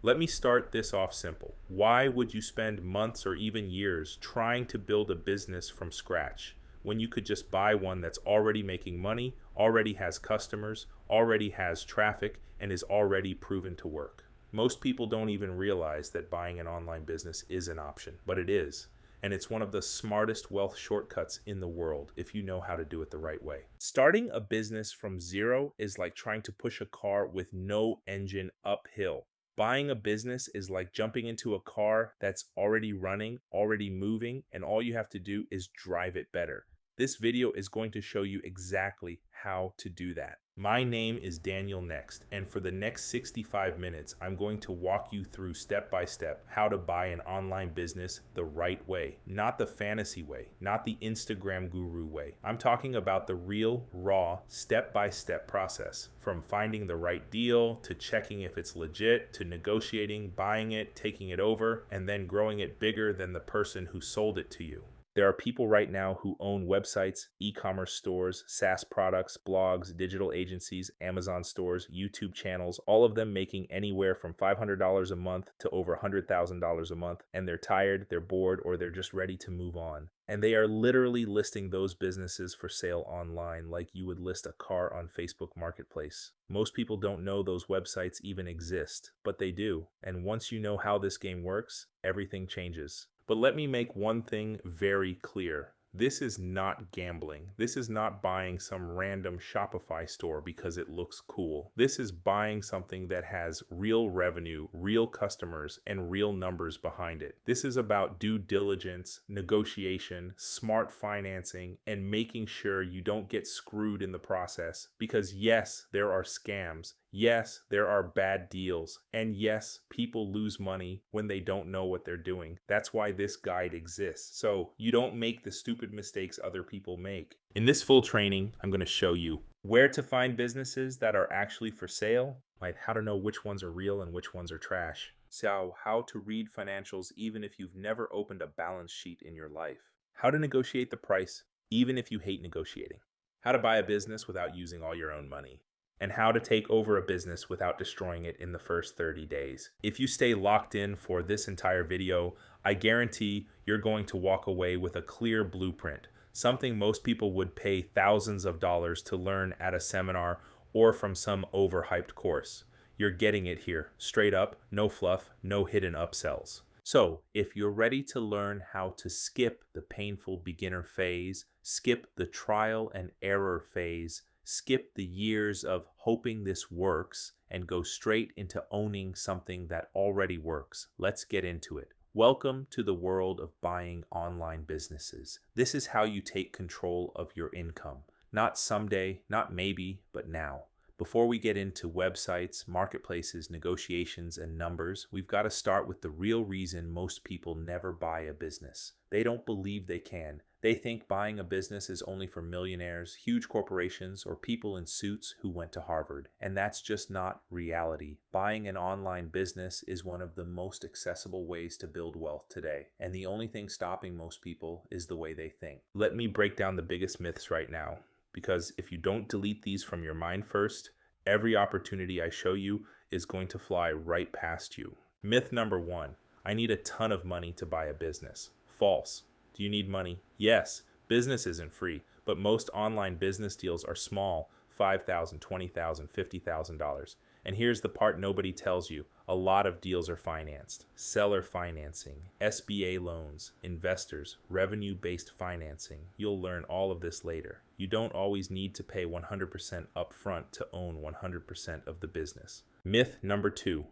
Let me start this off simple. Why would you spend months or even years trying to build a business from scratch when you could just buy one that's already making money, already has customers, already has traffic, and is already proven to work? Most people don't even realize that buying an online business is an option, but it is. And it's one of the smartest wealth shortcuts in the world if you know how to do it the right way. Starting a business from zero is like trying to push a car with no engine uphill. Buying a business is like jumping into a car that's already running, already moving, and all you have to do is drive it better. This video is going to show you exactly how to do that. My name is Daniel Next, and for the next 65 minutes, I'm going to walk you through step by step how to buy an online business the right way, not the fantasy way, not the Instagram guru way. I'm talking about the real, raw, step by step process, from finding the right deal to checking if it's legit to negotiating, buying it, taking it over, and then growing it bigger than the person who sold it to you. There are people right now who own websites, e-commerce stores, SaaS products, blogs, digital agencies, Amazon stores, YouTube channels, all of them making anywhere from $500 a month to over $100,000 a month, and they're tired, they're bored, or they're just ready to move on. And they are literally listing those businesses for sale online like you would list a car on Facebook Marketplace. Most people don't know those websites even exist, but they do. And once you know how this game works, everything changes. But let me make one thing very clear. This is not gambling. This is not buying some random Shopify store because it looks cool. This is buying something that has real revenue, real customers, and real numbers behind it. This is about due diligence, negotiation, smart financing, and making sure you don't get screwed in the process. Because yes, there are scams. Yes, there are bad deals. And yes, people lose money when they don't know what they're doing. That's why this guide exists. So you don't make the stupid mistakes other people make. In this full training, I'm going to show you where to find businesses that are actually for sale, like how to know which ones are real and which ones are trash. So how to read financials even if you've never opened a balance sheet in your life. How to negotiate the price even if you hate negotiating. How to buy a business without using all your own money, and how to take over a business without destroying it in the first 30 days. If you stay locked in for this entire video, I guarantee you're going to walk away with a clear blueprint, something most people would pay thousands of dollars to learn at a seminar or from some overhyped course. You're getting it here, straight up, no fluff, no hidden upsells. So, if you're ready to learn how to skip the painful beginner phase, skip the trial and error phase, skip the years of hoping this works, and go straight into owning something that already works, let's get into it. Welcome to the world of buying online businesses. This is how you take control of your income. Not someday, not maybe, but now. Before we get into websites, marketplaces, negotiations, and numbers, we've got to start with the real reason most people never buy a business. They don't believe they can. They think buying a business is only for millionaires, huge corporations, or people in suits who went to Harvard. And that's just not reality. Buying an online business is one of the most accessible ways to build wealth today. And the only thing stopping most people is the way they think. Let me break down the biggest myths right now, because if you don't delete these from your mind first, every opportunity I show you is going to fly right past you. Myth number one: I need a ton of money to buy a business. False. Do you need money? Yes. Business isn't free, but most online business deals are small, $5,000, $20,000, $50,000. And here's the part nobody tells you: a lot of deals are financed. Seller financing, SBA loans, investors, revenue-based financing. You'll learn all of this later. You don't always need to pay 100% upfront to own 100% of the business. Myth number two: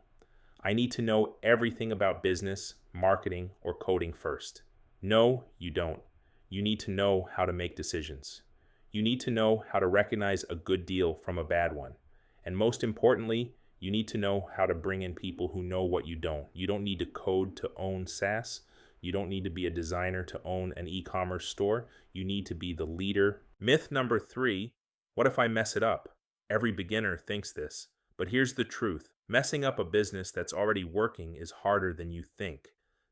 I need to know everything about business, marketing, or coding first. No, you don't. You need to know how to make decisions. You need to know how to recognize a good deal from a bad one. And most importantly, you need to know how to bring in people who know what you don't. You don't need to code to own SaaS. You don't need to be a designer to own an e-commerce store. You need to be the leader. Myth number three: what if I mess it up? Every beginner thinks this. But here's the truth: messing up a business that's already working is harder than you think.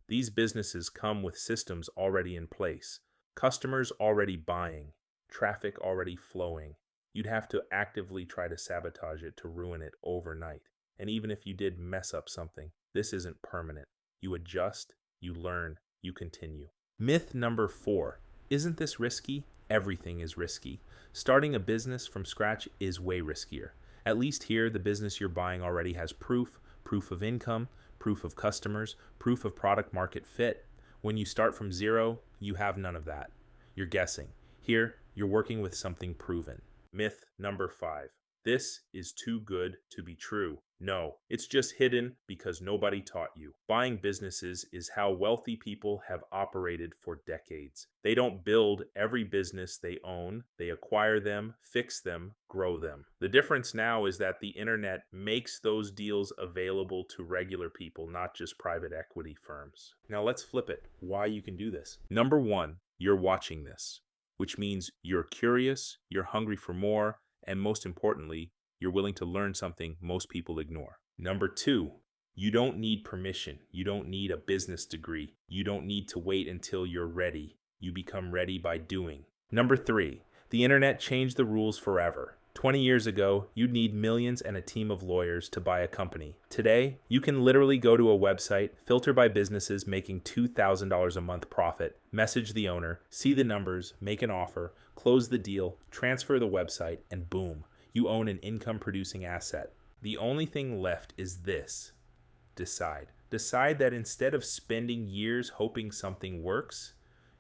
These businesses come with systems already in place, customers already buying, traffic already flowing. You'd have to actively try to sabotage it to ruin it overnight. And even if you did mess up something, This isn't permanent. You adjust, you learn, you continue. Myth number 4. Isn't this risky? Everything is risky. Starting a business from scratch is way riskier. At least here, the business you're buying already has proof of income, proof of customers, proof of product market fit. When you start from zero, you have none of that. You're guessing. Here, you're working with something proven. Myth number 5. This is too good to be true. No, it's just hidden because nobody taught you. Buying businesses is how wealthy people have operated for decades. They don't build every business they own, they acquire them, fix them, grow them. The difference now is that the internet makes those deals available to regular people, not just private equity firms. Now let's flip it. Why you can do this. Number 1, you're watching this, which means you're curious, you're hungry for more, and most importantly, you're willing to learn something most people ignore. Number 2, you don't need permission. You don't need a business degree. You don't need to wait until you're ready. You become ready by doing. Number 3, the internet changed the rules forever. 20 years ago, you'd need millions and a team of lawyers to buy a company. Today, you can literally go to a website, filter by businesses making $2,000 a month profit, message the owner, see the numbers, make an offer, close the deal, transfer the website, and boom, you own an income-producing asset. The only thing left is this. Decide. Decide that instead of spending years hoping something works,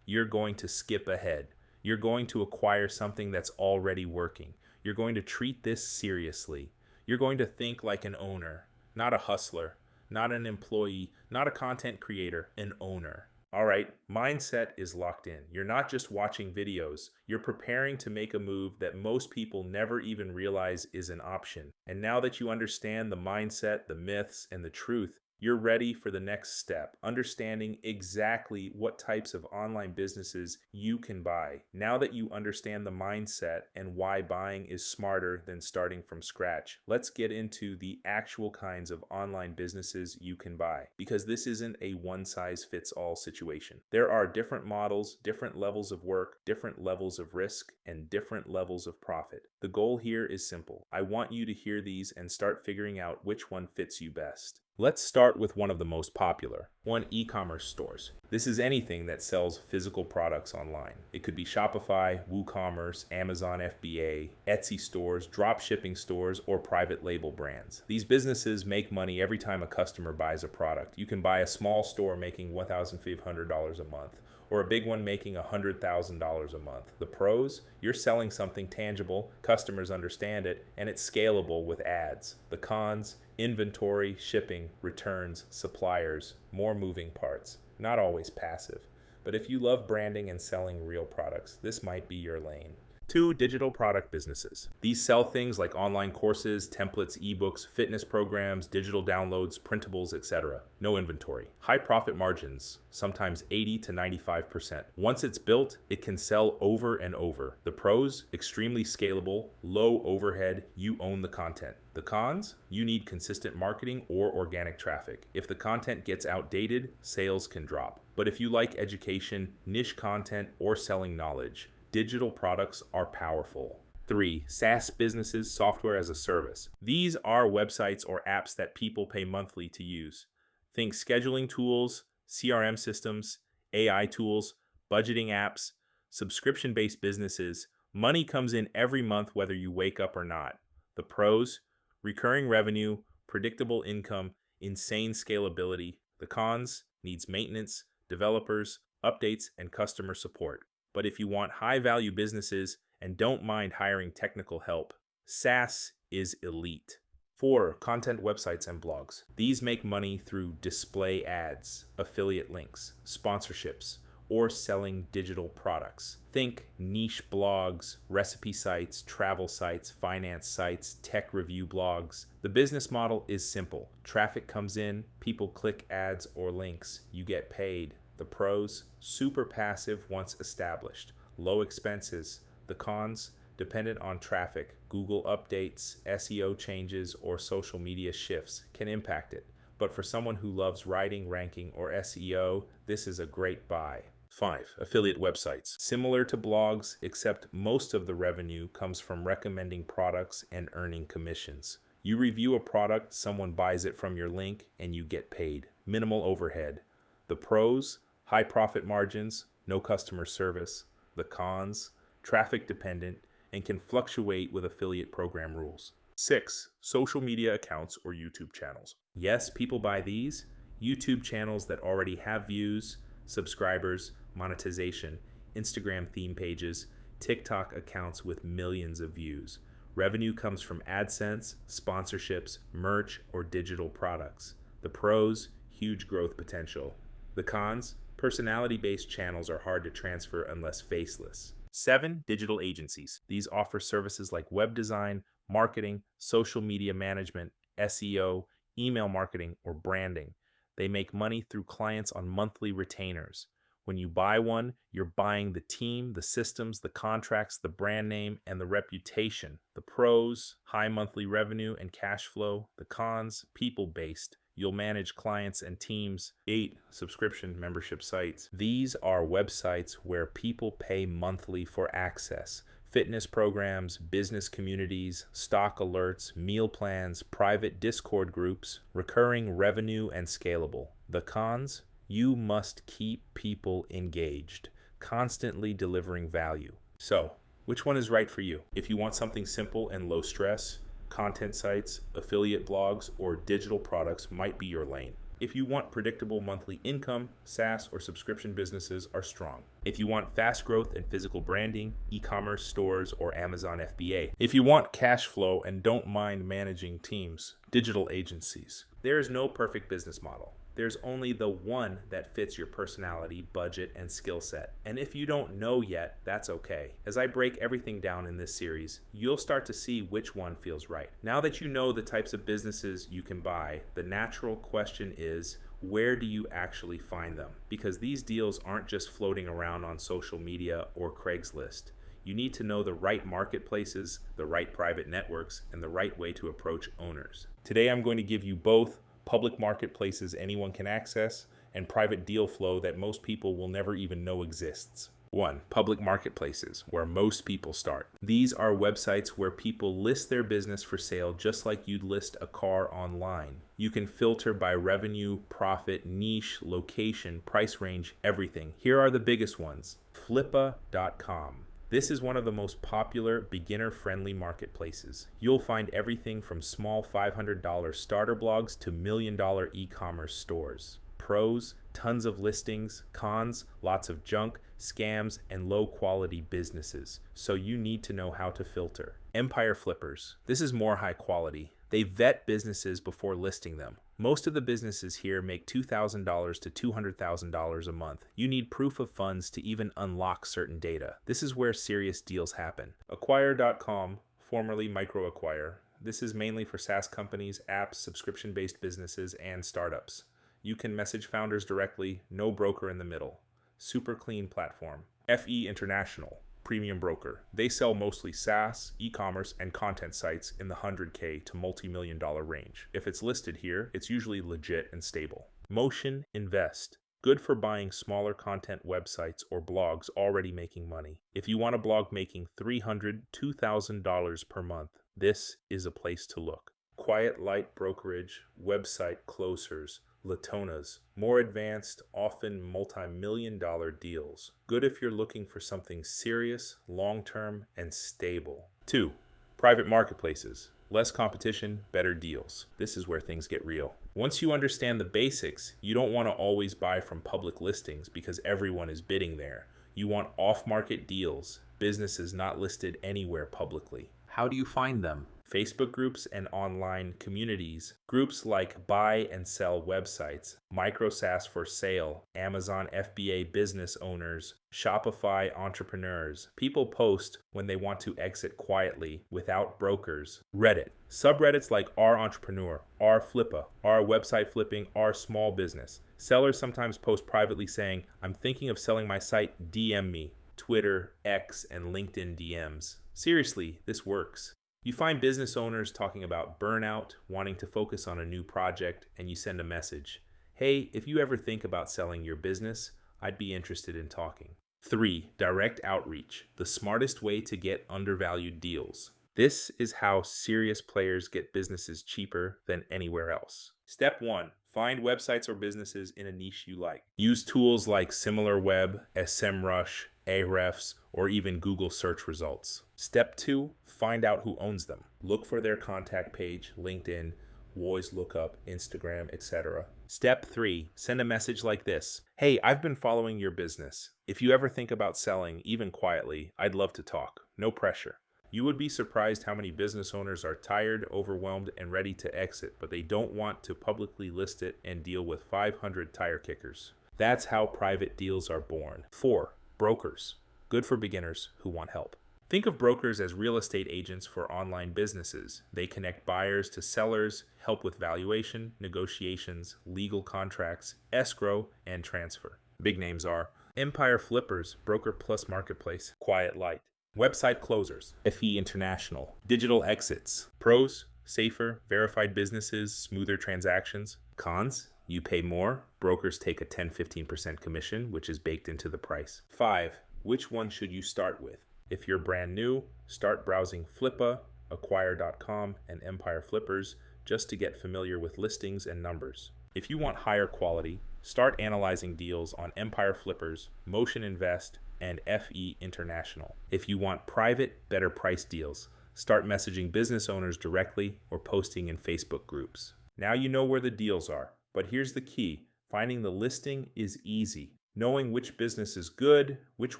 you're going to skip ahead. You're going to acquire something that's already working. You're going to treat this seriously. You're going to think like an owner, not a hustler, not an employee, not a content creator, an owner. All right, mindset is locked in. You're not just watching videos. You're preparing to make a move that most people never even realize is an option. And now that you understand the mindset, the myths, and the truth, you're ready for the next step, understanding exactly what types of online businesses you can buy. Now that you understand the mindset and why buying is smarter than starting from scratch, let's get into the actual kinds of online businesses you can buy, because this isn't a one-size-fits-all situation. There are different models, different levels of work, different levels of risk, and different levels of profit. The goal here is simple. I want you to hear these and start figuring out which one fits you best. Let's start with one of the most popular, e-commerce stores. This is anything that sells physical products online. It could be Shopify, WooCommerce, Amazon FBA, Etsy stores, drop shipping stores, or private label brands. These businesses make money every time a customer buys a product. You can buy a small store making $1,500 a month, or a big one making $100,000 a month. The pros, you're selling something tangible, customers understand it, and it's scalable with ads. The cons, inventory, shipping, returns, suppliers, more moving parts. Not always passive. But if you love branding and selling real products, this might be your lane. 2, digital product businesses. These sell things like online courses, templates, ebooks, fitness programs, digital downloads, printables, etc. No inventory. High profit margins, sometimes 80 to 95%. Once it's built, it can sell over and over. The pros, extremely scalable, low overhead, you own the content. The cons, you need consistent marketing or organic traffic. If the content gets outdated, sales can drop. But if you like education, niche content, or selling knowledge, digital products are powerful. 3, SaaS businesses, software as a service. These are websites or apps that people pay monthly to use. Think scheduling tools, CRM systems, AI tools, budgeting apps, subscription-based businesses. Money comes in every month whether you wake up or not. The pros, recurring revenue, predictable income, insane scalability. The cons, needs maintenance, developers, updates, and customer support. But if you want high-value businesses and don't mind hiring technical help, SaaS is elite. 4, content websites and blogs. These make money through display ads, affiliate links, sponsorships, or selling digital products. Think niche blogs, recipe sites, travel sites, finance sites, tech review blogs. The business model is simple. Traffic comes in, people click ads or links, you get paid. The pros, super passive once established, low expenses. The cons, dependent on traffic, Google updates, SEO changes, or social media shifts can impact it. But for someone who loves writing, ranking, or SEO, this is a great buy. 5, affiliate websites. Similar to blogs, except most of the revenue comes from recommending products and earning commissions. You review a product, someone buys it from your link, and you get paid. Minimal overhead. The pros, high profit margins, no customer service. The cons, traffic dependent, and can fluctuate with affiliate program rules. 6. Social media accounts or YouTube channels. Yes, people buy these. YouTube channels that already have views, subscribers, monetization, Instagram theme pages, TikTok accounts with millions of views. Revenue comes from AdSense, sponsorships, merch, or digital products. The pros, huge growth potential. The cons, personality-based channels are hard to transfer unless faceless. 7. Digital agencies. These offer services like web design, marketing, social media management, SEO, email marketing, or branding. They make money through clients on monthly retainers. When you buy one, you're buying the team, the systems, the contracts, the brand name, and the reputation. The pros, high monthly revenue and cash flow. The cons, people-based. You'll manage clients and teams. 8. Subscription membership sites. These are websites where people pay monthly for access. Fitness programs, business communities, stock alerts, meal plans, private Discord groups, recurring revenue, and scalable. The cons? You must keep people engaged, constantly delivering value. So, which one is right for you? If you want something simple and low stress, content sites, affiliate blogs, or digital products might be your lane. If you want predictable monthly income, SaaS or subscription businesses are strong. If you want fast growth and physical branding, e-commerce stores or Amazon FBA. If you want cash flow and don't mind managing teams, digital agencies. There is no perfect business model. There's only the one that fits your personality, budget, and skill set. And if you don't know yet, that's okay. As I break everything down in this series, you'll start to see which one feels right. Now that you know the types of businesses you can buy, the natural question is, where do you actually find them? Because these deals aren't just floating around on social media or Craigslist. You need to know the right marketplaces, the right private networks, and the right way to approach owners. Today, I'm going to give you both public marketplaces anyone can access, and private deal flow that most people will never even know exists. 1. Public marketplaces, where most people start. These are websites where people list their business for sale just like you'd list a car online. You can filter by revenue, profit, niche, location, price range, everything. Here are the biggest ones. Flippa.com. This is one of the most popular beginner-friendly marketplaces. You'll find everything from small $500 starter blogs to million-dollar e-commerce stores. Pros, tons of listings. Cons, lots of junk, scams, and low-quality businesses. So you need to know how to filter. Empire Flippers. This is more high quality. They vet businesses before listing them. Most of the businesses here make $2,000 to $200,000 a month. You need proof of funds to even unlock certain data. This is where serious deals happen. Acquire.com, formerly MicroAcquire. This is mainly for SaaS companies, apps, subscription-based businesses, and startups. You can message founders directly, no broker in the middle. Super clean platform. FE International. Premium broker. They sell mostly SaaS, e-commerce, and content sites in the $100K to multi-million-dollar range. If it's listed here, it's usually legit and stable. Motion Invest. Good for buying smaller content websites or blogs already making money. If you want a blog making $300, $2,000 per month, this is a place to look. Quiet Light Brokerage, website closers, Latonas, more advanced, often multi-million-dollar deals. Good if you're looking for something serious, long-term, and stable. 2. Private marketplaces. Less competition, better deals. This is where things get real. Once you understand the basics, you don't want to always buy from public listings because everyone is bidding there. You want off-market deals, businesses not listed anywhere publicly. How do you find them? Facebook groups and online communities. Groups like buy and sell websites, MicroSaaS for sale, Amazon FBA business owners, Shopify entrepreneurs. People post when they want to exit quietly without brokers. Reddit. Subreddits like R Entrepreneur, R Flippa, R Website Flipping, R Small Business. Sellers sometimes post privately saying, I'm thinking of selling my site, DM me. Twitter, X, and LinkedIn DMs. Seriously, this works. You find business owners talking about burnout, wanting to focus on a new project, and you send a message. Hey, if you ever think about selling your business, I'd be interested in talking. 3. Direct outreach, the smartest way to get undervalued deals. This is how serious players get businesses cheaper than anywhere else. Step 1. Find websites or businesses in a niche you like. Use tools like SimilarWeb, SEMrush, Ahrefs, or even Google search results. Step 2. Find out who owns them. Look for their contact page, LinkedIn, Voice Lookup, Instagram, etc. Step 3. Send a message like this. Hey, I've been following your business. If you ever think about selling, even quietly, I'd love to talk. No pressure. You would be surprised how many business owners are tired, overwhelmed, and ready to exit, but they don't want to publicly list it and deal with 500 tire kickers. That's how private deals are born. 4. Brokers. Good for beginners who want help. Think of brokers as real estate agents for online businesses. They connect buyers to sellers, help with valuation, negotiations, legal contracts, escrow, and transfer. Big names are Empire Flippers, Broker Plus Marketplace, Quiet Light. Website closers, FE International. Digital exits. Pros, safer, verified businesses, smoother transactions. Cons, you pay more. Brokers take a 10-15% commission, which is baked into the price. 5. Which one should you start with? If you're brand new, start browsing Flippa, Acquire.com, and Empire Flippers just to get familiar with listings and numbers. If you want higher quality, start analyzing deals on Empire Flippers, Motion Invest, and FE International. If you want private, better price deals, start messaging business owners directly or posting in Facebook groups. Now you know where the deals are, but here's the key. Finding the listing is easy. Knowing which business is good, which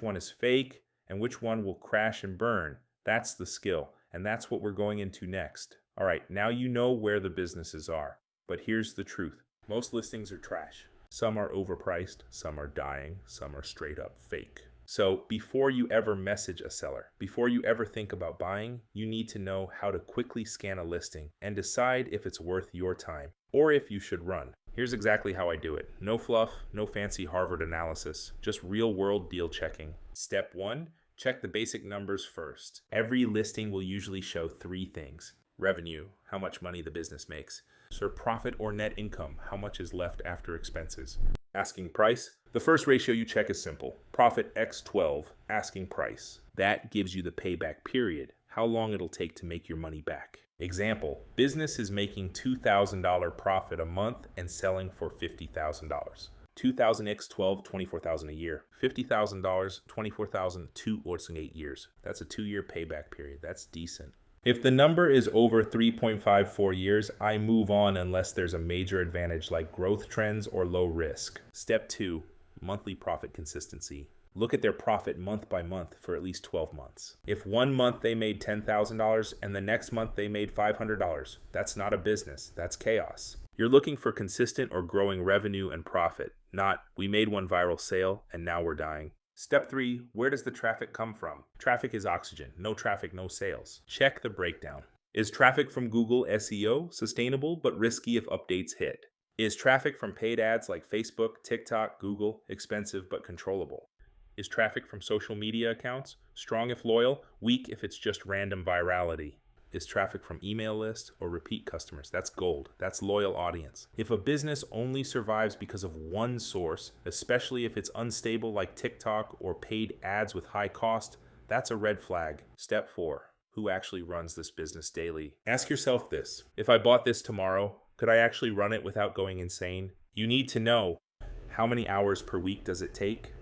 one is fake, and which one will crash and burn, that's the skill, and that's what we're going into next. All right, now you know where the businesses are, but here's the truth. Most listings are trash. Some are overpriced, some are dying, some are straight up fake. So before you ever message a seller, before you ever think about buying, you need to know how to quickly scan a listing and decide if it's worth your time or if you should run. Here's exactly how I do it. No fluff, no fancy Harvard analysis, just real world deal checking. Step 1, check the basic numbers first. Every listing will usually show 3 things. Revenue, how much money the business makes. So profit or net income, how much is left after expenses. Asking price. The first ratio you check is simple. Profit x 12, asking price. That gives you the payback period, how long it'll take to make your money back. Example, business is making $2,000 profit a month and selling for $50,000. 2,000 x 12, 24,000 a year. $50,000, 24,000, 2 or 8 years. That's a 2-year payback period. That's decent. If the number is over 3.54 years, I move on unless there's a major advantage like growth trends or low risk. Step 2, monthly profit consistency. Look at their profit month by month for at least 12 months. If one month they made $10,000 and the next month they made $500, that's not a business, that's chaos. You're looking for consistent or growing revenue and profit, not we made one viral sale and now we're dying. Step 3, where does the traffic come from? Traffic is oxygen. No traffic, no sales. Check the breakdown. Is traffic from Google SEO sustainable but risky if updates hit? Is traffic from paid ads like Facebook, TikTok, Google expensive but controllable? Is traffic from social media accounts strong if loyal, weak if it's just random virality? Is traffic from email lists or repeat customers? That's gold. That's loyal audience. If a business only survives because of one source, especially if it's unstable like TikTok or paid ads with high cost, that's a red flag. Step 4, who actually runs this business daily? Ask yourself this. If I bought this tomorrow, could I actually run it without going insane? You need to know, how many hours per week does it take?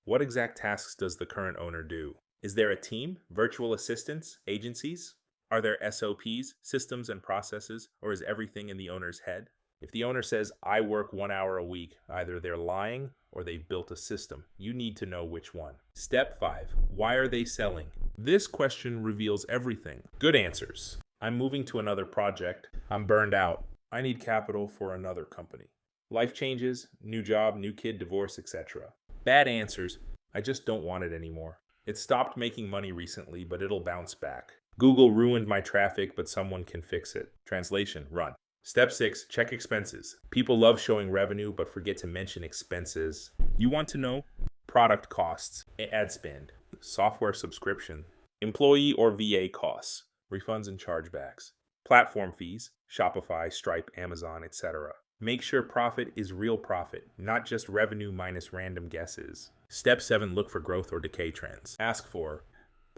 What exact tasks does the current owner do? Is there a team, virtual assistants, agencies? Are there SOPs, systems and processes, or is everything in the owner's head? If the owner says, I work 1 hour a week, either they're lying or they've built a system. You need to know which one. Step 5, why are they selling? This question reveals everything. Good answers. I'm moving to another project. I'm burned out. I need capital for another company. Life changes, new job, new kid, divorce, etc. Bad answers. I just don't want it anymore. It stopped making money recently, but it'll bounce back. Google ruined my traffic, but someone can fix it. Translation, run. Step 6, check expenses. People love showing revenue, but forget to mention expenses. You want to know product costs, ad spend, software subscription, employee or VA costs, refunds and chargebacks, platform fees, Shopify, Stripe, Amazon, etc. Make sure profit is real profit, not just revenue minus random guesses. Step 7, look for growth or decay trends. Ask for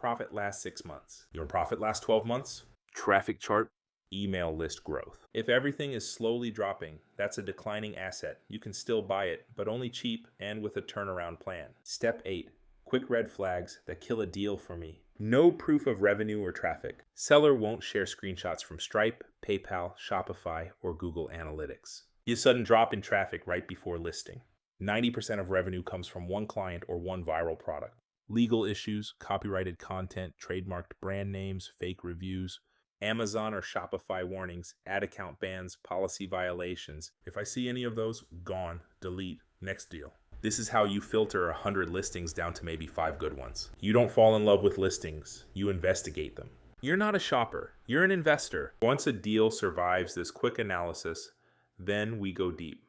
Profit lasts 6 months. Your profit lasts 12 months? Traffic chart, email list growth. If everything is slowly dropping, that's a declining asset. You can still buy it, but only cheap and with a turnaround plan. Step 8. Quick red flags that kill a deal for me. No proof of revenue or traffic. Seller won't share screenshots from Stripe, PayPal, Shopify, or Google Analytics. A sudden drop in traffic right before listing. 90% of revenue comes from one client or one viral product. Legal issues, copyrighted content, trademarked brand names, fake reviews, Amazon or Shopify warnings, ad account bans, policy violations. If I see any of those, gone, delete, next deal. This is how you filter 100 listings down to maybe 5 good ones. You don't fall in love with listings, you investigate them. You're not a shopper, you're an investor. Once a deal survives this quick analysis, then we go deep.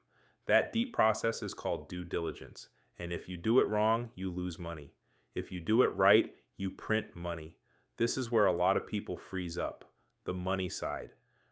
That deep process is called due diligence. And if you do it wrong, you lose money. If you do it right, you print money. This is where a lot of people freeze up, the money side.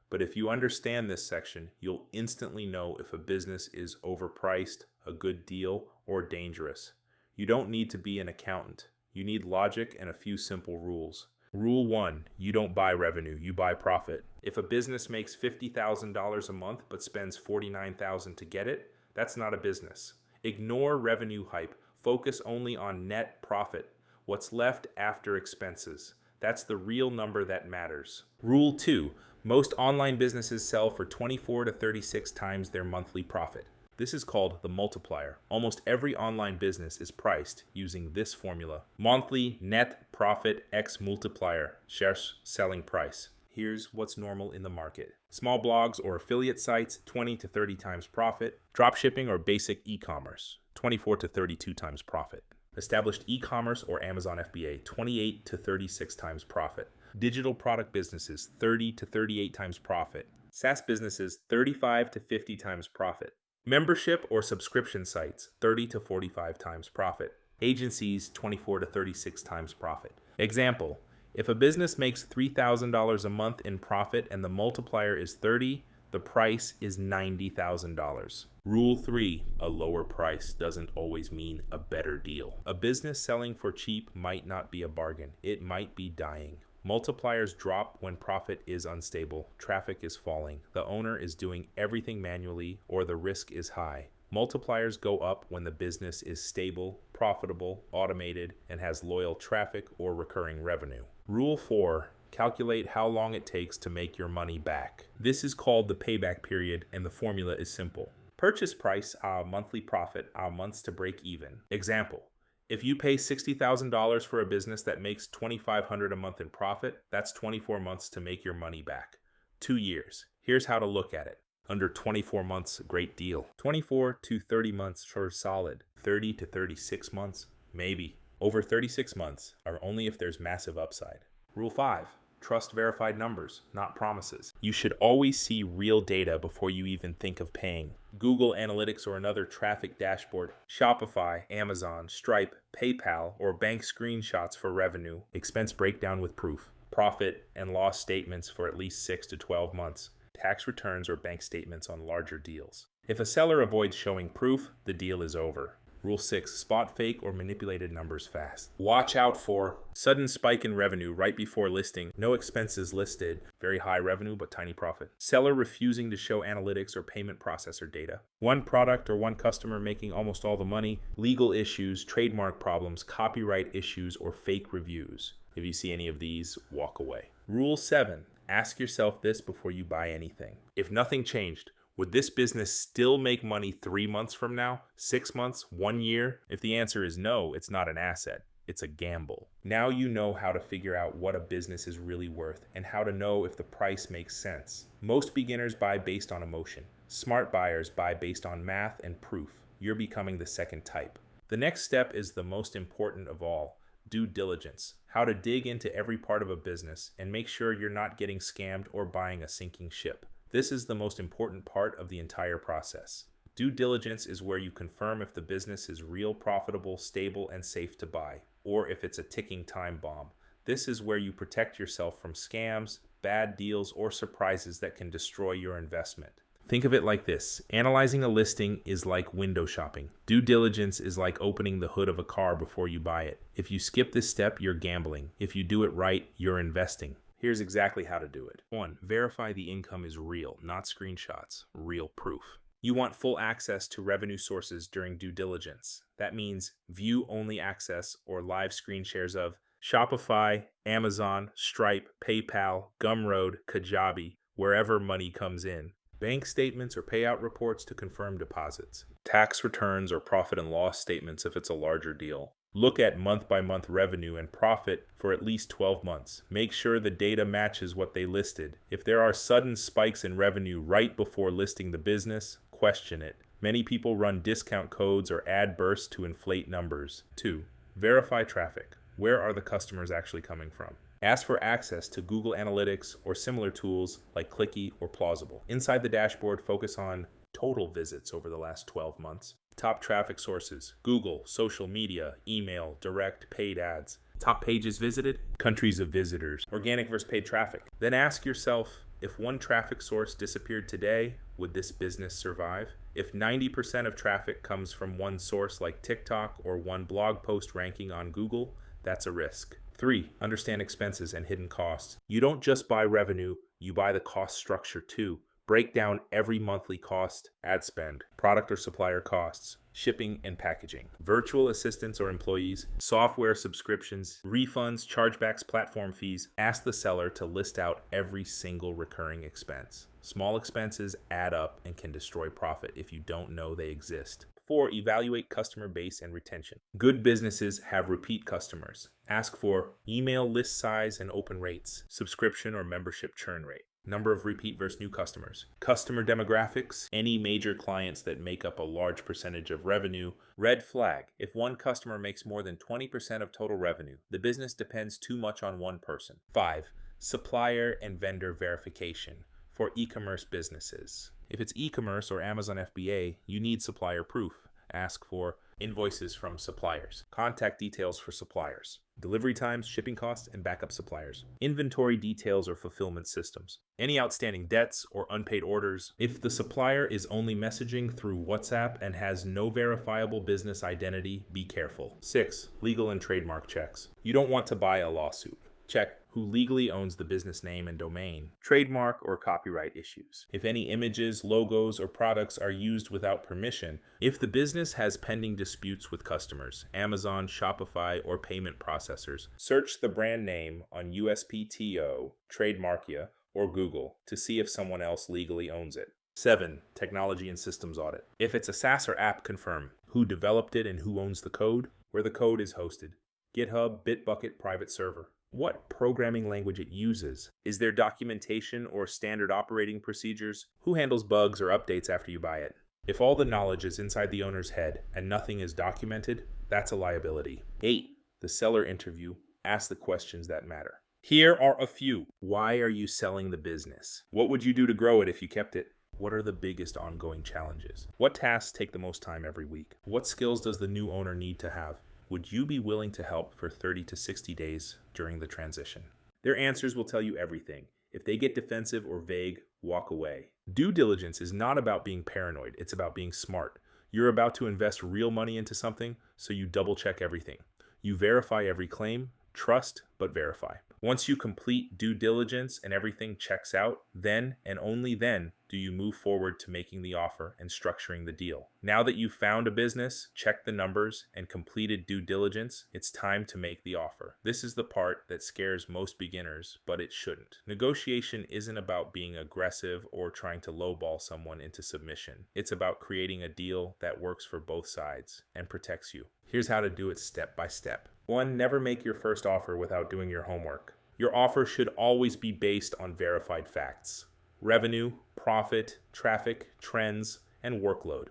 But if you understand this section, you'll instantly know if a business is overpriced, a good deal, or dangerous. You don't need to be an accountant. You need logic and a few simple rules. Rule 1, you don't buy revenue, you buy profit. If a business makes $50,000 a month but spends $49,000 to get it, that's not a business. Ignore revenue hype. Focus only on net profit, what's left after expenses. That's the real number that matters. Rule 2, most online businesses sell for 24 to 36 times their monthly profit. This is called the multiplier. Almost every online business is priced using this formula. Monthly net profit x multiplier, shares selling price. Here's what's normal in the market. Small blogs or affiliate sites, 20 to 30 times profit. Dropshipping or basic e-commerce, 24 to 32 times profit. Established e-commerce or Amazon FBA, 28 to 36 times profit. Digital product businesses, 30 to 38 times profit. SaaS businesses, 35 to 50 times profit. Membership or subscription sites, 30 to 45 times profit. Agencies, 24 to 36 times profit. Example, if a business makes $3,000 a month in profit and the multiplier is 30, the price is $90,000. Rule 3, a lower price doesn't always mean a better deal. A business selling for cheap might not be a bargain. It might be dying. Multipliers drop when profit is unstable, traffic is falling, the owner is doing everything manually, or the risk is high. Multipliers go up when the business is stable, profitable, automated, and has loyal traffic or recurring revenue. Rule 4, calculate how long it takes to make your money back. This is called the payback period, and the formula is simple. Purchase price, our monthly profit, our months to break even. Example, if you pay $60,000 for a business that makes $2,500 a month in profit, that's 24 months to make your money back. 2 years. Here's how to look at it. Under 24 months, great deal. 24 to 30 months for solid. 30 to 36 months, maybe. Over 36 months are only if there's massive upside. Rule 5, trust verified numbers, not promises. You should always see real data before you even think of paying. Google Analytics or another traffic dashboard, Shopify, Amazon, Stripe, PayPal, or bank screenshots for revenue, expense breakdown with proof, profit and loss statements for at least 6 to 12 months, tax returns or bank statements on larger deals. If a seller avoids showing proof, the deal is over. Rule 6, spot fake or manipulated numbers fast. Watch out for sudden spike in revenue right before listing, no expenses listed, very high revenue but tiny profit. Seller refusing to show analytics or payment processor data. One product or one customer making almost all the money, legal issues, trademark problems, copyright issues, or fake reviews. If you see any of these, walk away. Rule 7, ask yourself this before you buy anything. If nothing changed, would this business still make money 3 months from now, 6 months, 1 year? If the answer is no, it's not an asset. It's a gamble. Now you know how to figure out what a business is really worth and how to know if the price makes sense. Most beginners buy based on emotion. Smart buyers buy based on math and proof. You're becoming the second type. The next step is the most important of all, due diligence. How to dig into every part of a business and make sure you're not getting scammed or buying a sinking ship. This is the most important part of the entire process. Due diligence is where you confirm if the business is real, profitable, stable, and safe to buy, or if it's a ticking time bomb. This is where you protect yourself from scams, bad deals, or surprises that can destroy your investment. Think of it like this. Analyzing a listing is like window shopping. Due diligence is like opening the hood of a car before you buy it. If you skip this step, you're gambling. If you do it right, you're investing. Here's exactly how to do it. 1. Verify the income is real, not screenshots, real proof. You want full access to revenue sources during due diligence. That means view-only access or live screen shares of Shopify, Amazon, Stripe, PayPal, Gumroad, Kajabi, wherever money comes in. Bank statements or payout reports to confirm deposits. Tax returns or profit and loss statements if it's a larger deal. Look at month-by-month revenue and profit for at least 12 months. Make sure the data matches what they listed. If there are sudden spikes in revenue right before listing the business, question it. Many people run discount codes or ad bursts to inflate numbers. 2. Verify traffic. Where are the customers actually coming from? Ask for access to Google Analytics or similar tools like Clicky or Plausible. Inside the dashboard, focus on total visits over the last 12 months. Top traffic sources: Google, social media, email, direct, paid ads. Top pages visited, countries of visitors, organic versus paid traffic. Then ask yourself, if one traffic source disappeared today, would this business survive? If 90% of traffic comes from one source like TikTok or one blog post ranking on Google, that's a risk. 3. Understand expenses and hidden costs. You don't just buy revenue, you buy the cost structure too. Break down every monthly cost: ad spend, product or supplier costs, shipping and packaging, virtual assistants or employees, software subscriptions, refunds, chargebacks, platform fees. Ask the seller to list out every single recurring expense. Small expenses add up and can destroy profit if you don't know they exist. 4. Evaluate customer base and retention. Good businesses have repeat customers. Ask for email list size and open rates, subscription or membership churn rate, number of repeat versus new customers, customer demographics, any major clients that make up a large percentage of revenue. Red flag: if one customer makes more than 20% of total revenue, the business depends too much on one person. 5. Supplier and vendor verification for e-commerce businesses. If it's e-commerce or Amazon FBA, you need supplier proof. Ask for invoices from suppliers, contact details for suppliers, delivery times, shipping costs, and backup suppliers, inventory details or fulfillment systems, any outstanding debts or unpaid orders. If the supplier is only messaging through WhatsApp and has no verifiable business identity, be careful. 6. Legal and trademark checks. You don't want to buy a lawsuit. Check who legally owns the business name and domain, trademark or copyright issues. If any images, logos, or products are used without permission, if the business has pending disputes with customers, Amazon, Shopify, or payment processors, search the brand name on USPTO, Trademarkia, or Google to see if someone else legally owns it. 7. Technology and systems audit. If it's a SaaS or app, confirm who developed it and who owns the code, where the code is hosted. GitHub, Bitbucket, private server. What programming language it uses. Is there documentation or standard operating procedures? Who handles bugs or updates after you buy it? If all the knowledge is inside the owner's head and nothing is documented, that's a liability. 8. The seller interview. Ask the questions that matter. Here are a few. Why are you selling the business? What would you do to grow it if you kept it? What are the biggest ongoing challenges? What tasks take the most time every week? What skills does the new owner need to have? Would you be willing to help for 30 to 60 days during the transition? Their answers will tell you everything. If they get defensive or vague, walk away. Due diligence is not about being paranoid. It's about being smart. You're about to invest real money into something, so you double check everything. You verify every claim. Trust, but verify. Once you complete due diligence and everything checks out, then and only then do you move forward to making the offer and structuring the deal. Now that you've found a business, checked the numbers, and completed due diligence, it's time to make the offer. This is the part that scares most beginners, but it shouldn't. Negotiation isn't about being aggressive or trying to lowball someone into submission. It's about creating a deal that works for both sides and protects you. Here's how to do it step by step. 1. Never make your first offer without doing your homework. Your offer should always be based on verified facts: revenue, profit, traffic, trends, and workload.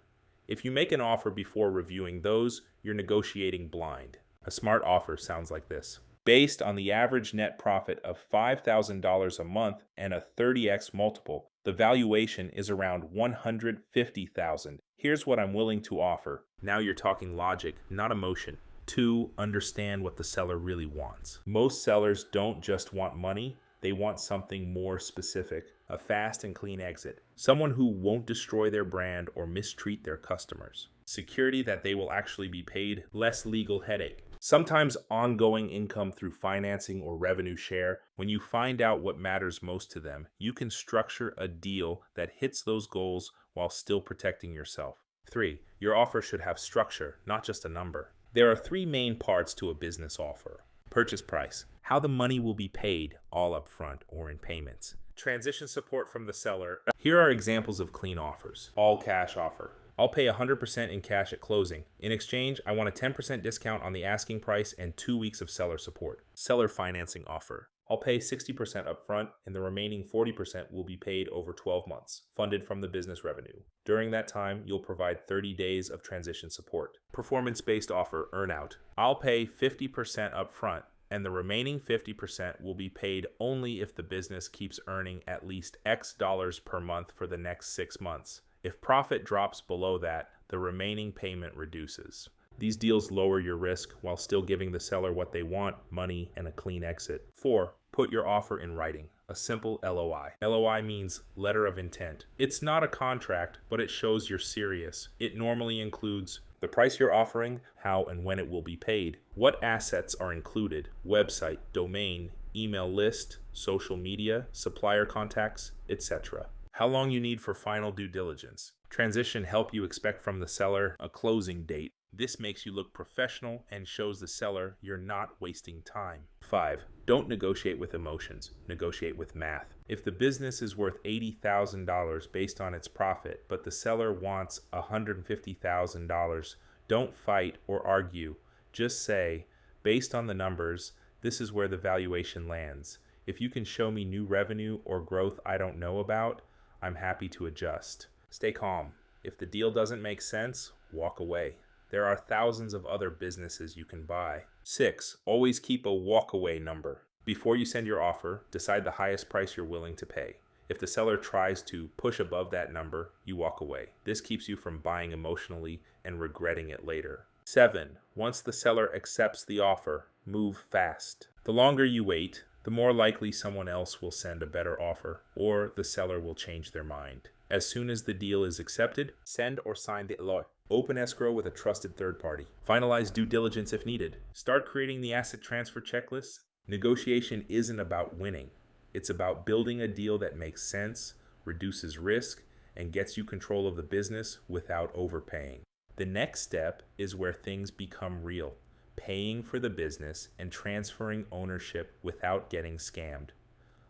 If you make an offer before reviewing those, you're negotiating blind. A smart offer sounds like this. Based on the average net profit of $5,000 a month and a 30x multiple, the valuation is around $150,000. Here's what I'm willing to offer. Now you're talking logic, not emotion. 2. Understand what the seller really wants. Most sellers don't just want money, they want something more specific. A fast and clean exit. Someone who won't destroy their brand or mistreat their customers. Security that they will actually be paid. Less legal headache. Sometimes ongoing income through financing or revenue share. When you find out what matters most to them, you can structure a deal that hits those goals while still protecting yourself. 3. Your offer should have structure, not just a number. There are 3 main parts to a business offer. Purchase price, how the money will be paid, all up front or in payments. Transition support from the seller. Here are examples of clean offers. All cash offer. I'll pay 100% in cash at closing. In exchange, I want a 10% discount on the asking price and 2 weeks of seller support. Seller financing offer. I'll pay 60% upfront and the remaining 40% will be paid over 12 months, funded from the business revenue. During that time, you'll provide 30 days of transition support. Performance-based offer earnout. I'll pay 50% upfront and the remaining 50% will be paid only if the business keeps earning at least X dollars per month for the next 6 months. If profit drops below that, the remaining payment reduces. These deals lower your risk while still giving the seller what they want, money, and a clean exit. 4. Put your offer in writing. A simple LOI. LOI means letter of intent. It's not a contract, but it shows you're serious. It normally includes the price you're offering, how and when it will be paid, what assets are included, website, domain, email list, social media, supplier contacts, etc. How long you need for final due diligence. Transition help you expect from the seller a closing date. This makes you look professional and shows the seller you're not wasting time. 5. Don't negotiate with emotions. Negotiate with math. If the business is worth $80,000 based on its profit, but the seller wants $150,000, don't fight or argue. Just say, based on the numbers, this is where the valuation lands. If you can show me new revenue or growth I don't know about, I'm happy to adjust. Stay calm. If the deal doesn't make sense, walk away. There are thousands of other businesses you can buy. 6. Always keep a walkaway number. Before you send your offer, decide the highest price you're willing to pay. If the seller tries to push above that number, you walk away. This keeps you from buying emotionally and regretting it later. 7. Once the seller accepts the offer, move fast. The longer you wait, the more likely someone else will send a better offer, or the seller will change their mind. As soon as the deal is accepted, send or sign the LOI. Open escrow with a trusted third party. Finalize due diligence if needed. Start creating the asset transfer checklist. Negotiation isn't about winning. It's about building a deal that makes sense, reduces risk, and gets you control of the business without overpaying. The next step is where things become real. Paying for the business and transferring ownership without getting scammed.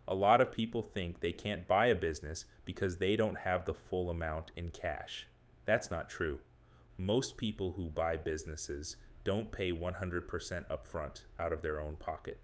A lot of people think they can't buy a business because they don't have the full amount in cash. That's not true. Most people who buy businesses don't pay 100% upfront out of their own pocket.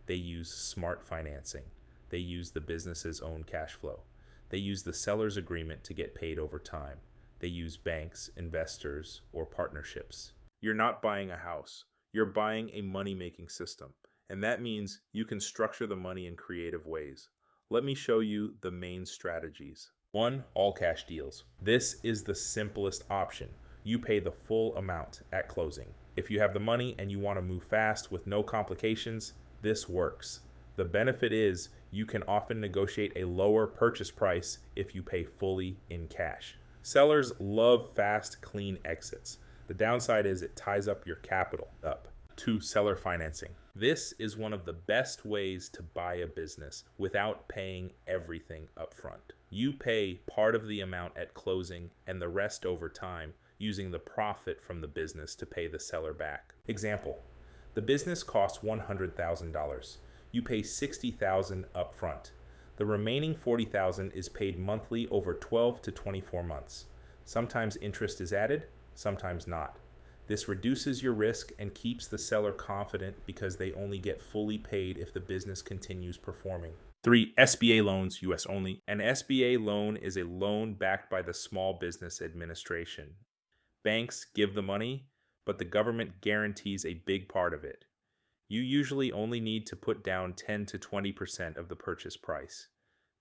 They use smart financing. They use the business's own cash flow. They use the seller's agreement to get paid over time. They use banks, investors, or partnerships. You're not buying a house. You're buying a money-making system. And that means you can structure the money in creative ways. Let me show you the main strategies. 1. All cash deals. This is the simplest option. You pay the full amount at closing. If you have the money and you want to move fast with no complications, this works. The benefit is you can often negotiate a lower purchase price if you pay fully in cash. Sellers love fast, clean exits. The downside is it ties up your capital up. 2. Seller financing. This is one of the best ways to buy a business without paying everything up front. You pay part of the amount at closing and the rest over time, using the profit from the business to pay the seller back. Example, the business costs $100,000. You pay $60,000 up front. The remaining $40,000 is paid monthly over 12 to 24 months. Sometimes interest is added, sometimes not. This reduces your risk and keeps the seller confident because they only get fully paid if the business continues performing. 3. SBA loans, US only. An SBA loan is a loan backed by the Small Business Administration. Banks give the money, but the government guarantees a big part of it. You usually only need to put down 10 to 20% of the purchase price.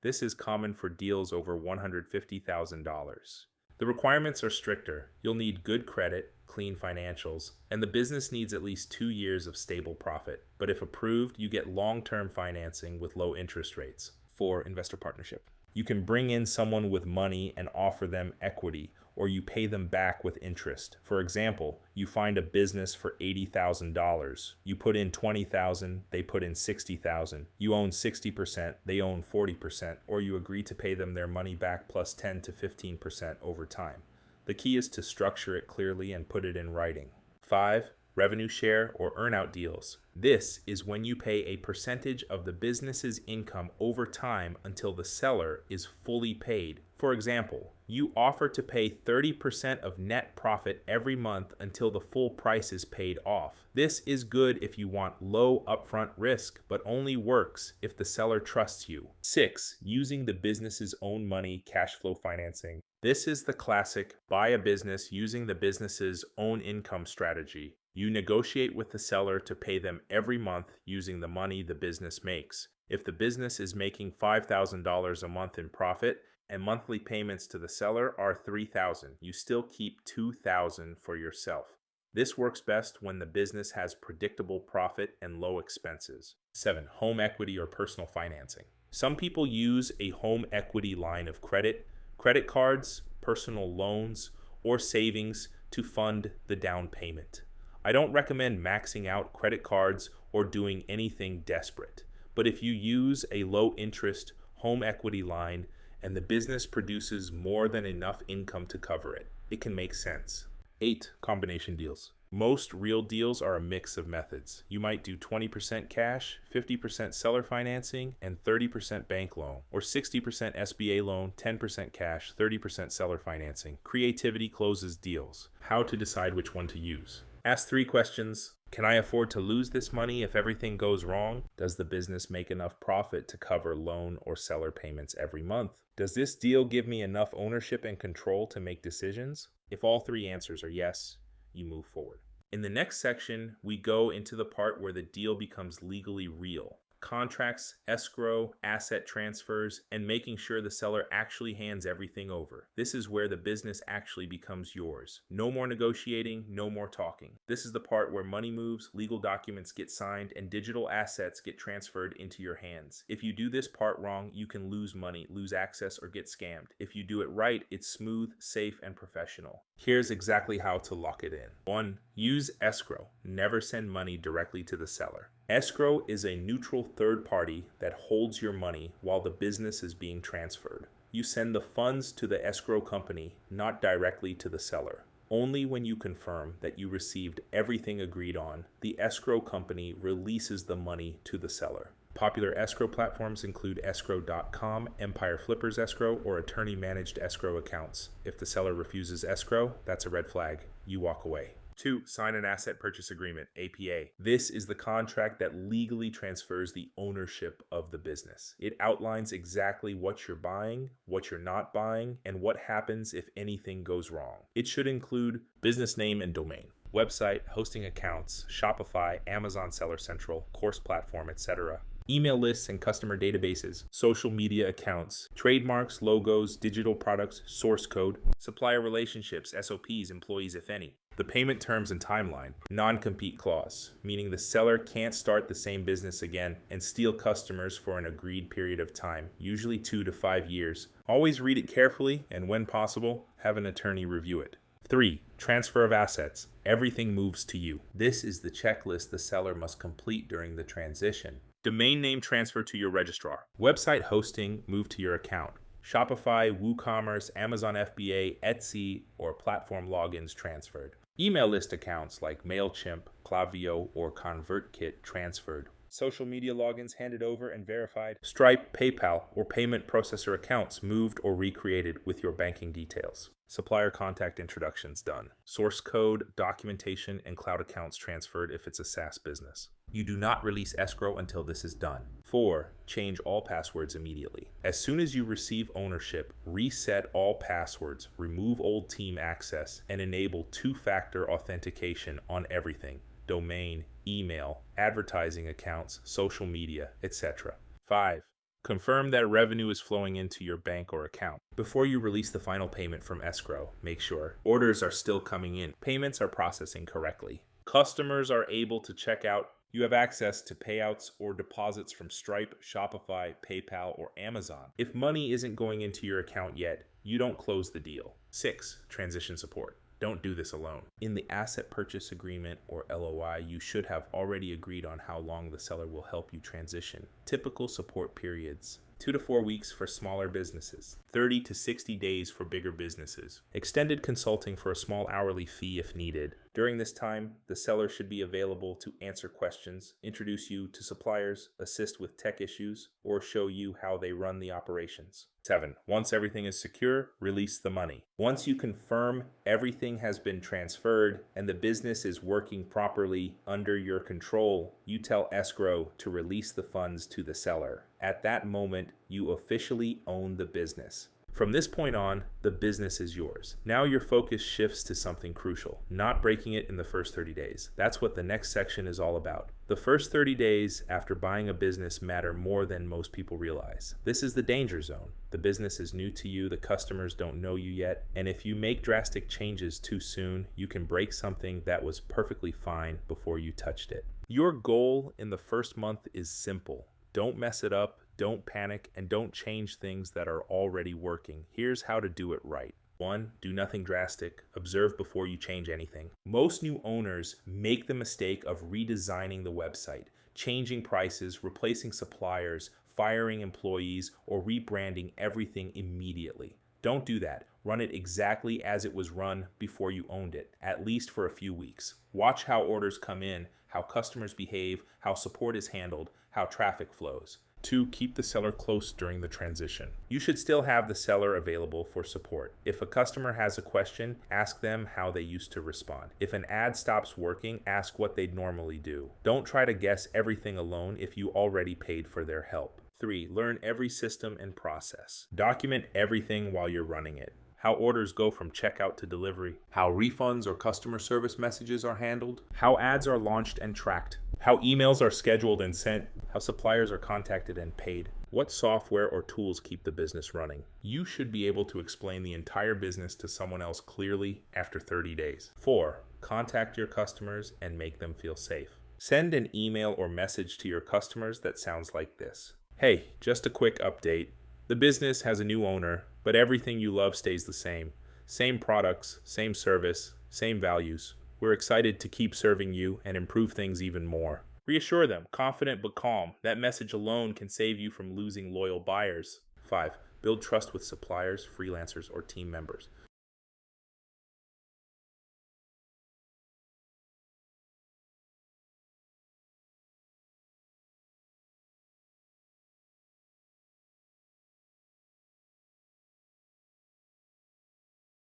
This is common for deals over $150,000. The requirements are stricter. You'll need good credit, clean financials, and the business needs at least 2 years of stable profit. But if approved, you get long-term financing with low interest rates. 4. Investor partnership. You can bring in someone with money and offer them equity, or you pay them back with interest. For example, you find a business for $80,000. You put in $20,000, they put in $60,000. You own 60%, they own 40%, or you agree to pay them their money back plus 10 to 15% over time. The key is to structure it clearly and put it in writing. 5. Revenue share or earnout deals. This is when you pay a percentage of the business's income over time until the seller is fully paid. For example, you offer to pay 30% of net profit every month until the full price is paid off. This is good if you want low upfront risk, but only works if the seller trusts you. 6. Using the business's own money cash flow financing. This is the classic buy a business using the business's own income strategy. You negotiate with the seller to pay them every month using the money the business makes. If the business is making $5,000 a month in profit and monthly payments to the seller are $3,000, you still keep $2,000 for yourself. This works best when the business has predictable profit and low expenses. 7. Home equity or personal financing. Some people use a home equity line of credit, credit cards, personal loans, or savings to fund the down payment. I don't recommend maxing out credit cards or doing anything desperate, but if you use a low interest home equity line and the business produces more than enough income to cover it, it can make sense. 8. Combination deals. Most real deals are a mix of methods. You might do 20% cash, 50% seller financing, and 30% bank loan, or 60% SBA loan, 10% cash, 30% seller financing. Creativity closes deals. How to decide which one to use. Ask 3 questions. Can I afford to lose this money if everything goes wrong? Does the business make enough profit to cover loan or seller payments every month? Does this deal give me enough ownership and control to make decisions? If all 3 answers are yes, you move forward. In the next section, we go into the part where the deal becomes legally real. Contracts, escrow, asset transfers, and making sure the seller actually hands everything over. This is where the business actually becomes yours. No more negotiating, no more talking. This is the part where money moves, legal documents get signed, and digital assets get transferred into your hands. If you do this part wrong, you can lose money, lose access, or get scammed. If you do it right, it's smooth, safe, and professional. Here's exactly how to lock it in. 1. Use escrow. Never send money directly to the seller. Escrow is a neutral third party that holds your money while the business is being transferred. You send the funds to the escrow company, not directly to the seller. Only when you confirm that you received everything agreed on, the escrow company releases the money to the seller. Popular escrow platforms include escrow.com, Empire Flippers Escrow, or attorney-managed escrow accounts. If the seller refuses escrow, that's a red flag. You walk away. 2. Sign an asset purchase agreement, APA. This is the contract that legally transfers the ownership of the business. It outlines exactly what you're buying, what you're not buying, and what happens if anything goes wrong. It should include business name and domain, website, hosting accounts, Shopify, Amazon Seller Central, course platform, etc. Email lists and customer databases, social media accounts, trademarks, logos, digital products, source code, supplier relationships, SOPs, employees if any. The payment terms and timeline. Non-compete clause, meaning the seller can't start the same business again and steal customers for an agreed period of time, usually 2 to 5 years. Always read it carefully and when possible, have an attorney review it. 3. Transfer of assets. Everything moves to you. This is the checklist the seller must complete during the transition. Domain name transfer to your registrar. Website hosting move to your account. Shopify, WooCommerce, Amazon FBA, Etsy, or platform logins transferred. Email list accounts like MailChimp, Klaviyo, or ConvertKit transferred. Social media logins handed over and verified. Stripe, PayPal, or payment processor accounts moved or recreated with your banking details. Supplier contact introductions done. Source code, documentation, and cloud accounts transferred if it's a SaaS business. You do not release escrow until this is done. 4. Change all passwords immediately. As soon as you receive ownership, reset all passwords, remove old team access, and enable 2-factor authentication on everything: domain, email, advertising accounts, social media, etc. 5. Confirm that revenue is flowing into your bank or account. Before you release the final payment from escrow, make sure orders are still coming in, payments are processing correctly, customers are able to check out, You have access to payouts or deposits from Stripe, Shopify, PayPal, or Amazon. If money isn't going into your account yet, you don't close the deal. 6. Transition support. Don't do this alone. In the asset purchase agreement or LOI, you should have already agreed on how long the seller will help you transition. Typical support periods: 2 to 4 weeks for smaller businesses, 30 to 60 days for bigger businesses. Extended consulting for a small hourly fee if needed. During this time, the seller should be available to answer questions, introduce you to suppliers, assist with tech issues, or show you how they run the operations. 7. Once everything is secure, release the money. Once you confirm everything has been transferred and the business is working properly under your control, you tell escrow to release the funds to the seller. At that moment, you officially own the business. From this point on, the business is yours. Now your focus shifts to something crucial, not breaking it in the first 30 days. That's what the next section is all about. The first 30 days after buying a business matter more than most people realize. This is the danger zone. The business is new to you, the customers don't know you yet, and if you make drastic changes too soon, you can break something that was perfectly fine before you touched it. Your goal in the first month is simple. Don't mess it up, don't panic, and don't change things that are already working. Here's how to do it right. 1. Do nothing drastic. Observe before you change anything. Most new owners make the mistake of redesigning the website, changing prices, replacing suppliers, firing employees, or rebranding everything immediately. Don't do that. Run it exactly as it was run before you owned it, at least for a few weeks. Watch how orders come in, how customers behave, how support is handled, how traffic flows. 2. Keep the seller close during the transition. You should still have the seller available for support. If a customer has a question, ask them how they used to respond. If an ad stops working, ask what they'd normally do. Don't try to guess everything alone if you already paid for their help. 3. Learn every system and process. Document everything while you're running it. How orders go from checkout to delivery, how refunds or customer service messages are handled, how ads are launched and tracked, how emails are scheduled and sent, how suppliers are contacted and paid, what software or tools keep the business running. You should be able to explain the entire business to someone else clearly after 30 days. 4. Contact your customers and make them feel safe. Send an email or message to your customers that sounds like this. Hey, just a quick update. The business has a new owner, but everything you love stays the same. Same products, same service, same values. We're excited to keep serving you and improve things even more. Reassure them, confident but calm. That message alone can save you from losing loyal buyers. 5. Build trust with suppliers, freelancers, or team members.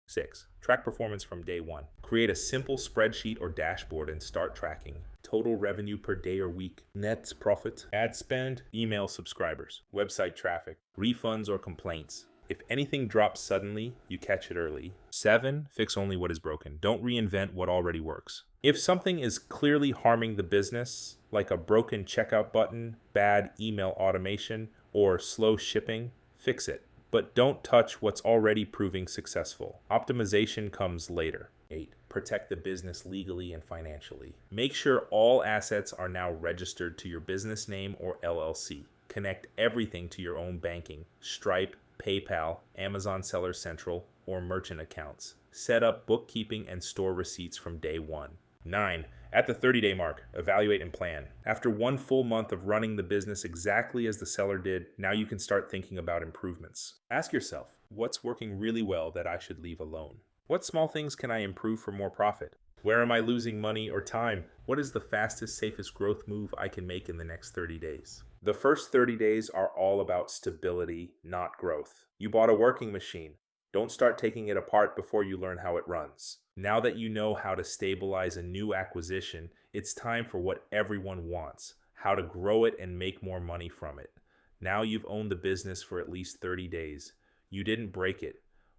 Six, track performance from day one. Create a simple spreadsheet or dashboard and start tracking. Total revenue per day or week, net profit, ad spend, email subscribers, website traffic, refunds or complaints. If anything drops suddenly, you catch it early. 7, fix only what is broken. Don't reinvent what already works. If something is clearly harming the business, like a broken checkout button, bad email automation, or slow shipping, fix it. But don't touch what's already proving successful. Optimization comes later. 8. Protect the business legally and financially. Make sure all assets are now registered to your business name or LLC. Connect everything to your own banking, Stripe, PayPal, Amazon Seller Central, or merchant accounts. Set up bookkeeping and store receipts from day one. 9. At the 30-day mark, evaluate and plan. After 1 full month of running the business exactly as the seller did, now you can start thinking about improvements. Ask yourself, what's working really well that I should leave alone? What small things can I improve for more profit? Where am I losing money or time? What is the fastest, safest growth move I can make in the next 30 days? The first 30 days are all about stability, not growth. You bought a working machine. Don't start taking it apart before you learn how it runs. Now that you know how to stabilize a new acquisition, it's time for what everyone wants, how to grow it and make more money from it. Now you've owned the business for at least 30 days. You didn't break it.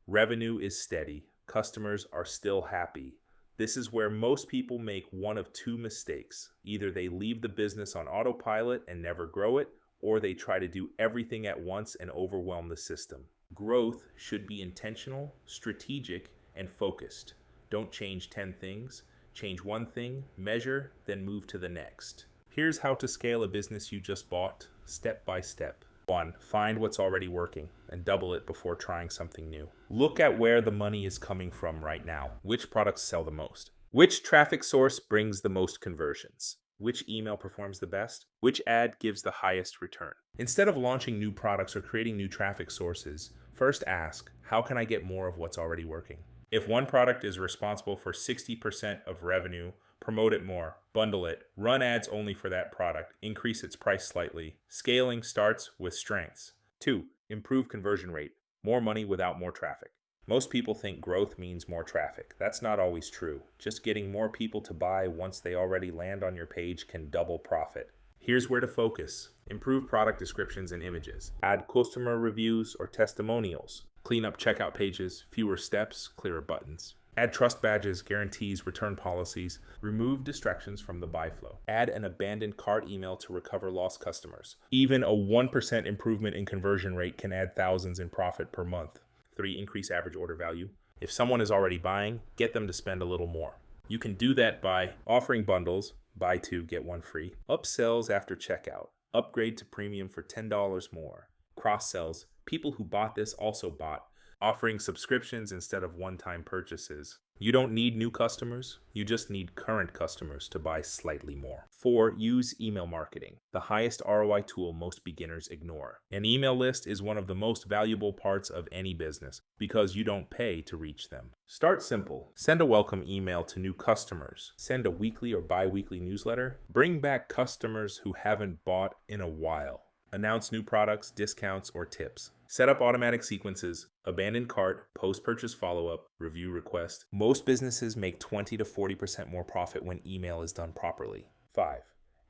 Revenue is steady. Customers are still happy. This is where most people make one of 2 mistakes. Either they leave the business on autopilot and never grow it, or they try to do everything at once and overwhelm the system. Growth should be intentional, strategic, and focused. Don't change 10 things. Change one thing, measure, then move to the next. Here's how to scale a business you just bought, step by step. 1. Find what's already working and double it before trying something new. Look at where the money is coming from right now. Which products sell the most? Which traffic source brings the most conversions? Which email performs the best? Which ad gives the highest return? Instead of launching new products or creating new traffic sources, first ask, how can I get more of what's already working? If one product is responsible for 60% of revenue, promote it more, bundle it, run ads only for that product, increase its price slightly. Scaling starts with strengths. 2. Improve conversion rate. More money without more traffic. Most people think growth means more traffic. That's not always true. Just getting more people to buy once they already land on your page can double profit. Here's where to focus. Improve product descriptions and images. Add customer reviews or testimonials. Clean up checkout pages, fewer steps, clearer buttons. Add trust badges, guarantees, return policies. Remove distractions from the buy flow. Add an abandoned cart email to recover lost customers. Even a 1% improvement in conversion rate can add thousands in profit per month. 3. Increase average order value. If someone is already buying, get them to spend a little more. You can do that by offering bundles, buy 2, get 1 free, upsells after checkout, upgrade to premium for $10 more, cross-sells, people who bought this also bought, offering subscriptions instead of one-time purchases. You don't need new customers, you just need current customers to buy slightly more. 4. Use email marketing, the highest ROI tool most beginners ignore. An email list is one of the most valuable parts of any business because you don't pay to reach them. Start simple. Send a welcome email to new customers. Send a weekly or bi-weekly newsletter. Bring back customers who haven't bought in a while. Announce new products, discounts, or tips. Set up automatic sequences, abandoned cart, post-purchase follow-up, review request. Most businesses make 20 to 40% more profit when email is done properly. 5.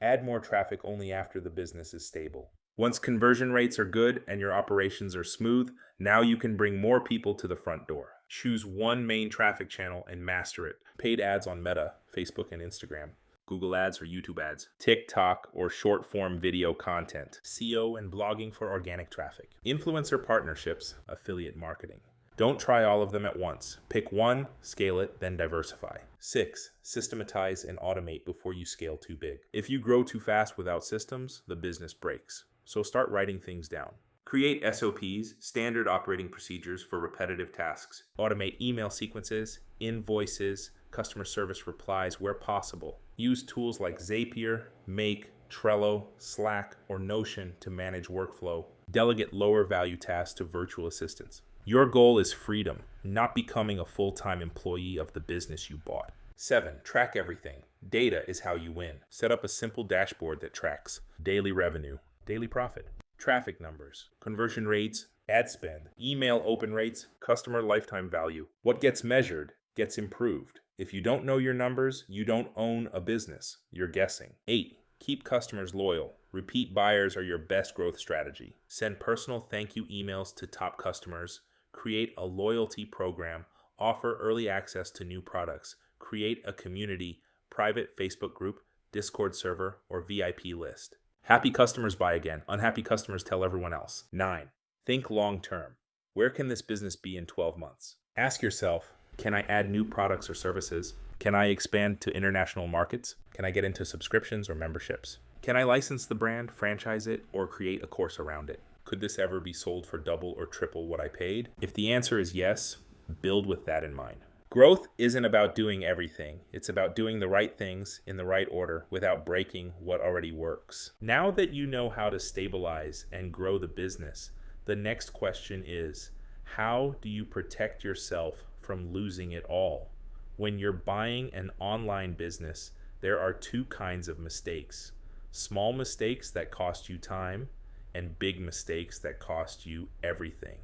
Add more traffic only after the business is stable. Once conversion rates are good and your operations are smooth, now you can bring more people to the front door. Choose one main traffic channel and master it. Paid ads on Meta, Facebook and Instagram. Google ads or YouTube ads, TikTok or short-form video content, SEO and blogging for organic traffic, influencer partnerships, affiliate marketing. Don't try all of them at once. Pick one, scale it, then diversify. 6. Systematize and automate before you scale too big. If you grow too fast without systems, the business breaks. So start writing things down. Create SOPs, standard operating procedures for repetitive tasks. Automate email sequences, invoices, customer service replies where possible. Use tools like Zapier, Make, Trello, Slack, or Notion to manage workflow. Delegate lower value tasks to virtual assistants. Your goal is freedom, not becoming a full-time employee of the business you bought. 7. Track everything. Data is how you win. Set up a simple dashboard that tracks daily revenue, daily profit, traffic numbers, conversion rates, ad spend, email open rates, customer lifetime value. What gets measured gets improved. If you don't know your numbers, you don't own a business. You're guessing. 8. Keep customers loyal. Repeat buyers are your best growth strategy. Send personal thank you emails to top customers. Create a loyalty program. Offer early access to new products. Create a community, private Facebook group, Discord server, or VIP list. Happy customers buy again. Unhappy customers tell everyone else. 9. Think long term. Where can this business be in 12 months? Ask yourself, can I add new products or services? Can I expand to international markets? Can I get into subscriptions or memberships? Can I license the brand, franchise it, or create a course around it? Could this ever be sold for double or triple what I paid? If the answer is yes, build with that in mind. Growth isn't about doing everything. It's about doing the right things in the right order without breaking what already works. Now that you know how to stabilize and grow the business, the next question is, how do you protect yourself from losing it all? When you're buying an online business, there are 2 kinds of mistakes. Small mistakes that cost you time and big mistakes that cost you everything.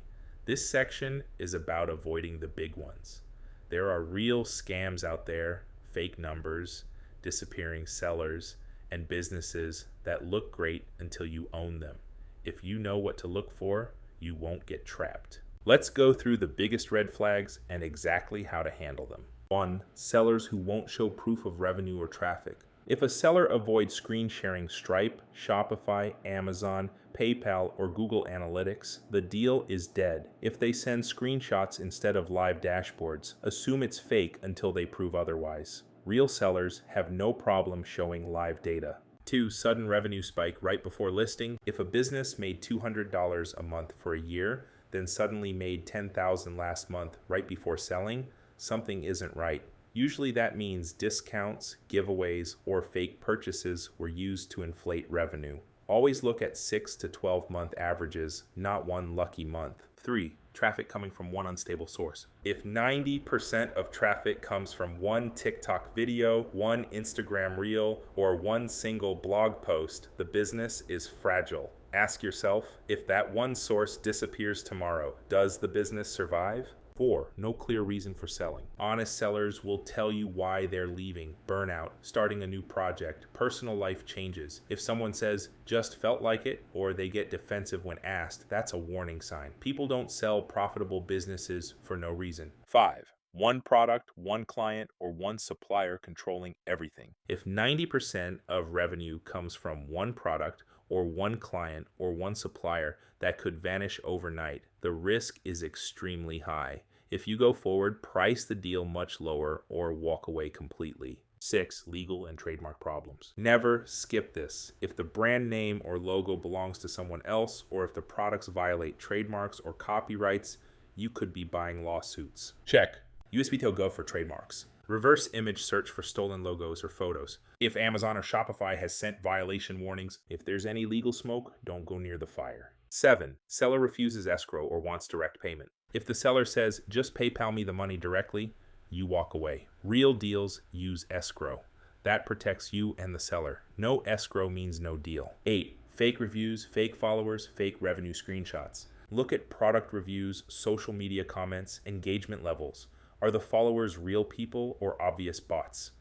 This section is about avoiding the big ones. There are real scams out there, fake numbers, disappearing sellers, and businesses that look great until you own them. If you know what to look for, you won't get trapped. Let's go through the biggest red flags and exactly how to handle them. 1. Sellers who won't show proof of revenue or traffic. If a seller avoids screen sharing Stripe, Shopify, Amazon, PayPal, or Google Analytics, the deal is dead. If they send screenshots instead of live dashboards, assume it's fake until they prove otherwise. Real sellers have no problem showing live data. 2. Sudden revenue spike right before listing. If a business made $200 a month for a year, then suddenly made $10,000 last month right before selling, something isn't right. Usually that means discounts, giveaways, or fake purchases were used to inflate revenue. Always look at 6 to 12 month averages, not one lucky month. 3. Traffic coming from one unstable source. If 90% of traffic comes from one TikTok video, one Instagram reel, or one single blog post, the business is fragile. Ask yourself, if that one source disappears tomorrow, does the business survive? 4. No clear reason for selling. Honest sellers will tell you why they're leaving. Burnout, starting a new project, personal life changes. If someone says, just felt like it, or they get defensive when asked, that's a warning sign. People don't sell profitable businesses for no reason. 5. One product, one client, or one supplier controlling everything. If 90% of revenue comes from one product, or one client, or one supplier that could vanish overnight, the risk is extremely high. If you go forward, price the deal much lower or walk away completely. 6. Legal and trademark problems. Never skip this. If the brand name or logo belongs to someone else, or if the products violate trademarks or copyrights, you could be buying lawsuits. Check. USPTO Gov for trademarks. Reverse image search for stolen logos or photos. If Amazon or Shopify has sent violation warnings, if there's any legal smoke, don't go near the fire. 7. Seller refuses escrow or wants direct payment. If the seller says, just PayPal me the money directly, you walk away. Real deals use escrow. That protects you and the seller. No escrow means no deal. 8. Fake reviews, fake followers, fake revenue screenshots. Look at product reviews, social media comments, engagement levels. Are the followers real people or obvious bots?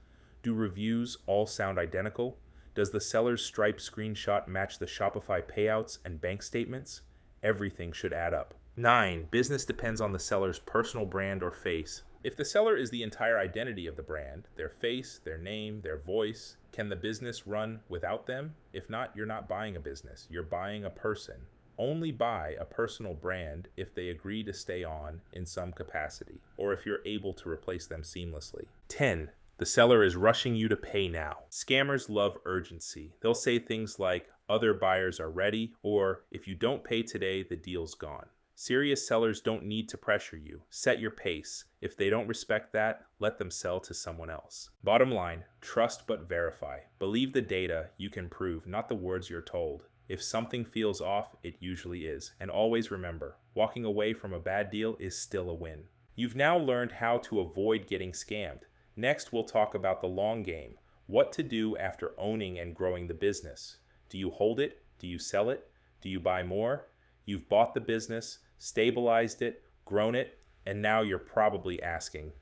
Do reviews all sound identical? Does the seller's Stripe screenshot match the Shopify payouts and bank statements? Everything should add up. 9. Business depends on the seller's personal brand or face. If the seller is the entire identity of the brand, their face, their name, their voice, can the business run without them? If not, you're not buying a business, you're buying a person. Only buy a personal brand if they agree to stay on in some capacity, or if you're able to replace them seamlessly. 10. The seller is rushing you to pay now. Scammers love urgency. They'll say things like, other buyers are ready, or if you don't pay today, the deal's gone. Serious sellers don't need to pressure you. Set your pace. If they don't respect that, let them sell to someone else. Bottom line, trust but verify. Believe the data you can prove, not the words you're told. If something feels off, it usually is. And always remember, walking away from a bad deal is still a win. You've now learned how to avoid getting scammed. Next, we'll talk about the long game. What to do after owning and growing the business. Do you hold it? Do you sell it? Do you buy more? You've bought the business, stabilized it, grown it, and now you're probably asking,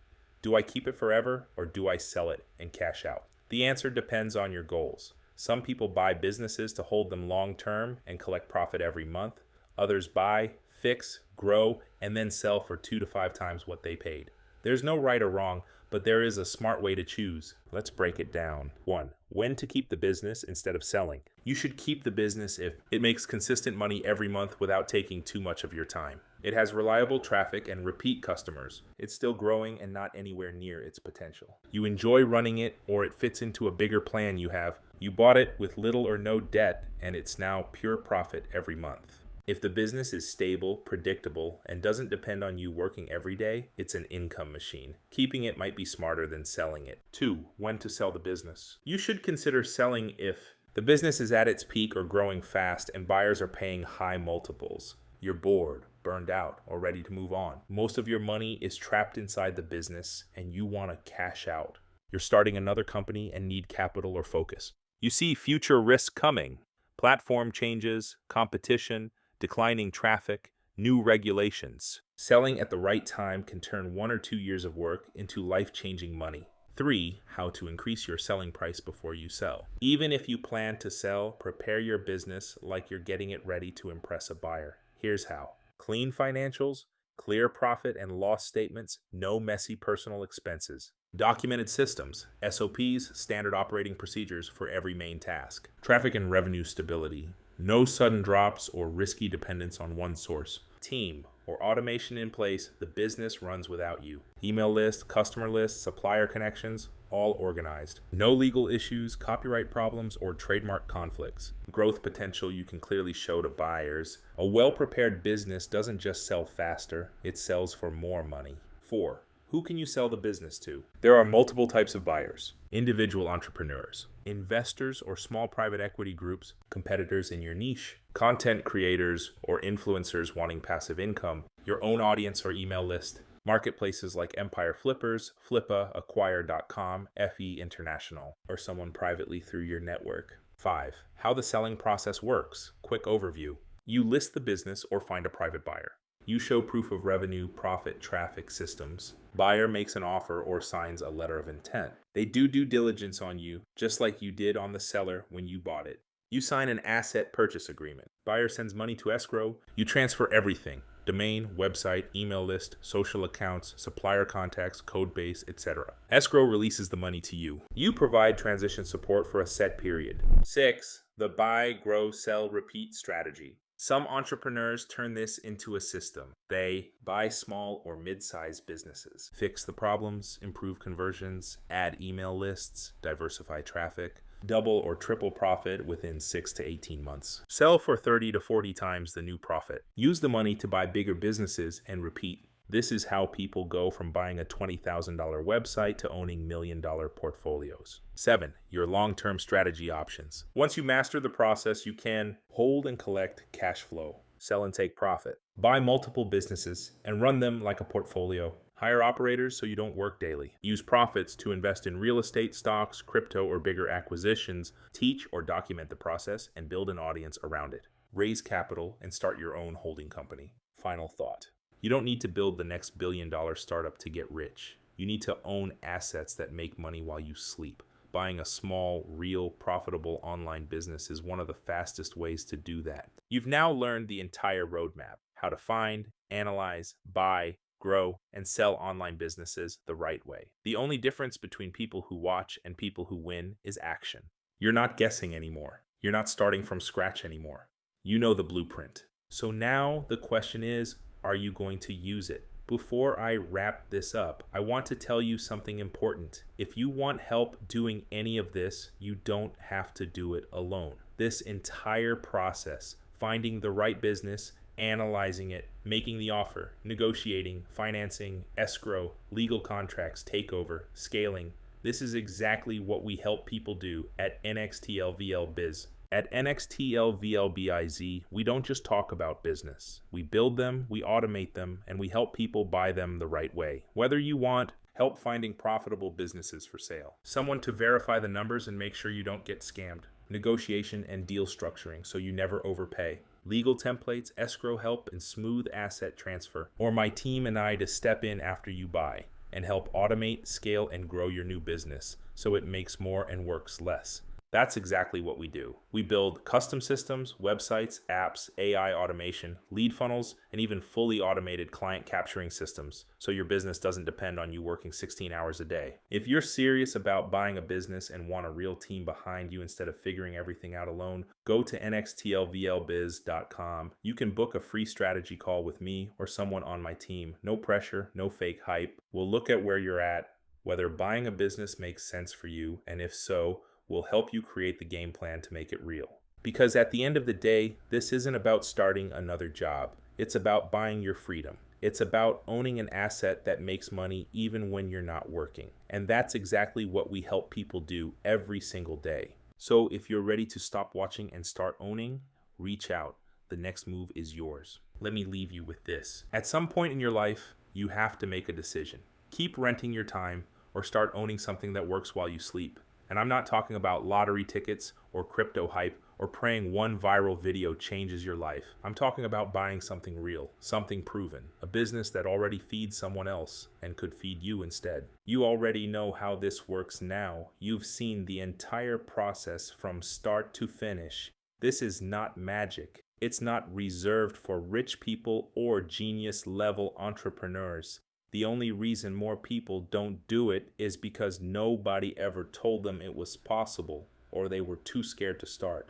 do I keep it forever or do I sell it and cash out? The answer depends on your goals. Some people buy businesses to hold them long term and collect profit every month. Others buy, fix, grow, and then sell for 2 to 5 times what they paid. There's no right or wrong, but there is a smart way to choose. Let's break it down. 1. When to keep the business instead of selling. You should keep the business if it makes consistent money every month without taking too much of your time. It has reliable traffic and repeat customers. It's still growing and not anywhere near its potential. You enjoy running it, or it fits into a bigger plan you have. You bought it with little or no debt, and it's now pure profit every month. If the business is stable, predictable, and doesn't depend on you working every day, it's an income machine. Keeping it might be smarter than selling it. 2. When to sell the business. You should consider selling if the business is at its peak or growing fast and buyers are paying high multiples. You're bored, burned out, or ready to move on. Most of your money is trapped inside the business and you want to cash out. You're starting another company and need capital or focus. You see future risk coming. Platform changes, competition, declining traffic, new regulations. Selling at the right time can turn 1 or 2 years of work into life-changing money. 3. How to increase your selling price before you sell. Even if you plan to sell, prepare your business like you're getting it ready to impress a buyer. Here's how. Clean financials, clear profit and loss statements, no messy personal expenses. Documented systems, SOPs, standard operating procedures for every main task. Traffic and revenue stability. No sudden drops or risky dependence on one source. Team or automation in place, the business runs without you. Email list, customer list, supplier connections, all organized. No legal issues, copyright problems, or trademark conflicts. Growth potential you can clearly show to buyers. A well-prepared business doesn't just sell faster, it sells for more money. 4. Who can you sell the business to? There are multiple types of buyers. Individual entrepreneurs, investors or small private equity groups, competitors in your niche, content creators or influencers wanting passive income, your own audience or email list, marketplaces like Empire Flippers, Flippa, Acquire.com, FE International, or someone privately through your network. 5. How the selling process works. Quick overview. You list the business or find a private buyer. You show proof of revenue, profit, traffic, systems. Buyer makes an offer or signs a letter of intent. They do due diligence on you, just like you did on the seller when you bought it. You sign an asset purchase agreement. Buyer sends money to escrow. You transfer everything: domain, website, email list, social accounts, supplier contacts, code base, etc. Escrow releases the money to you. You provide transition support for a set period. 6. The buy, grow, sell, repeat strategy. Some entrepreneurs turn this into a system. They buy small or mid-sized businesses, fix the problems, improve conversions, add email lists, diversify traffic, double or triple profit within 6 to 18 months. Sell for 30 to 40 times the new profit. Use the money to buy bigger businesses and repeat. This is how people go from buying a $20,000 website to owning $1 million portfolios. 7. Your long-term strategy options. Once you master the process, you can hold and collect cash flow, sell and take profit, buy multiple businesses and run them like a portfolio, hire operators so you don't work daily, use profits to invest in real estate, stocks, crypto, or bigger acquisitions, teach or document the process, and build an audience around it. Raise capital and start your own holding company. Final thought. You don't need to build the next billion-dollar startup to get rich. You need to own assets that make money while you sleep. Buying a small, real, profitable online business is one of the fastest ways to do that. You've now learned the entire roadmap: how to find, analyze, buy, grow, and sell online businesses the right way. The only difference between people who watch and people who win is action. You're not guessing anymore. You're not starting from scratch anymore. You know the blueprint. So now the question is, are you going to use it? Before I wrap this up, I want to tell you something important. If you want help doing any of this, you don't have to do it alone. This entire process, finding the right business, analyzing it, making the offer, negotiating, financing, escrow, legal contracts, takeover, scaling, this is exactly what we help people do at NXTLVL Biz. At NXTLVLBIZ, we don't just talk about business. We build them, we automate them, and we help people buy them the right way. Whether you want help finding profitable businesses for sale, someone to verify the numbers and make sure you don't get scammed, negotiation and deal structuring so you never overpay, legal templates, escrow help, and smooth asset transfer, or my team and I to step in after you buy and help automate, scale, and grow your new business so it makes more and works less. That's exactly what we do. We build custom systems, websites, apps, AI automation, lead funnels, and even fully automated client capturing systems, so your business doesn't depend on you working 16 hours a day. If you're serious about buying a business and want a real team behind you instead of figuring everything out alone, go to nxtlvlbiz.com. You can book a free strategy call with me or someone on my team. No pressure, no fake hype. We'll look at where you're at, whether buying a business makes sense for you, and if so, we'll help you create the game plan to make it real. Because at the end of the day, this isn't about starting another job. It's about buying your freedom. It's about owning an asset that makes money even when you're not working. And that's exactly what we help people do every single day. So if you're ready to stop watching and start owning, reach out. The next move is yours. Let me leave you with this. At some point in your life, you have to make a decision. Keep renting your time or start owning something that works while you sleep. And I'm not talking about lottery tickets or crypto hype or praying one viral video changes your life. I'm talking about buying something real, something proven, a business that already feeds someone else and could feed you instead. You already know how this works now. You've seen the entire process from start to finish. This is not magic. It's not reserved for rich people or genius level entrepreneurs. The only reason more people don't do it is because nobody ever told them it was possible, or they were too scared to start.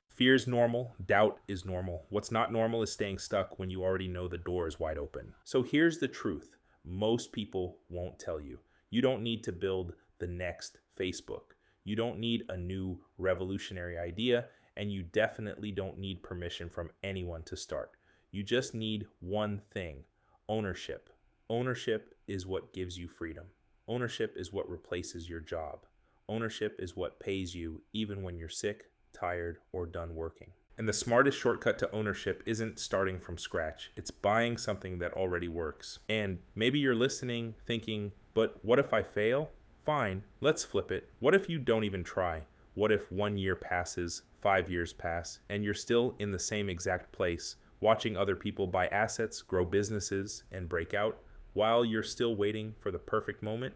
Fear is normal, doubt is normal. What's not normal is staying stuck when you already know the door is wide open. So here's the truth. Most people won't tell you. You don't need to build the next Facebook. You don't need a new revolutionary idea, and you definitely don't need permission from anyone to start. You just need one thing: ownership. Ownership is what gives you freedom. Ownership is what replaces your job. Ownership is what pays you even when you're sick, tired, or done working. And the smartest shortcut to ownership isn't starting from scratch. It's buying something that already works. And maybe you're listening thinking, but what if I fail? Fine, let's flip it. What if you don't even try? What if 1 year passes, 5 years pass, and you're still in the same exact place, watching other people buy assets, grow businesses, and break out, while you're still waiting for the perfect moment?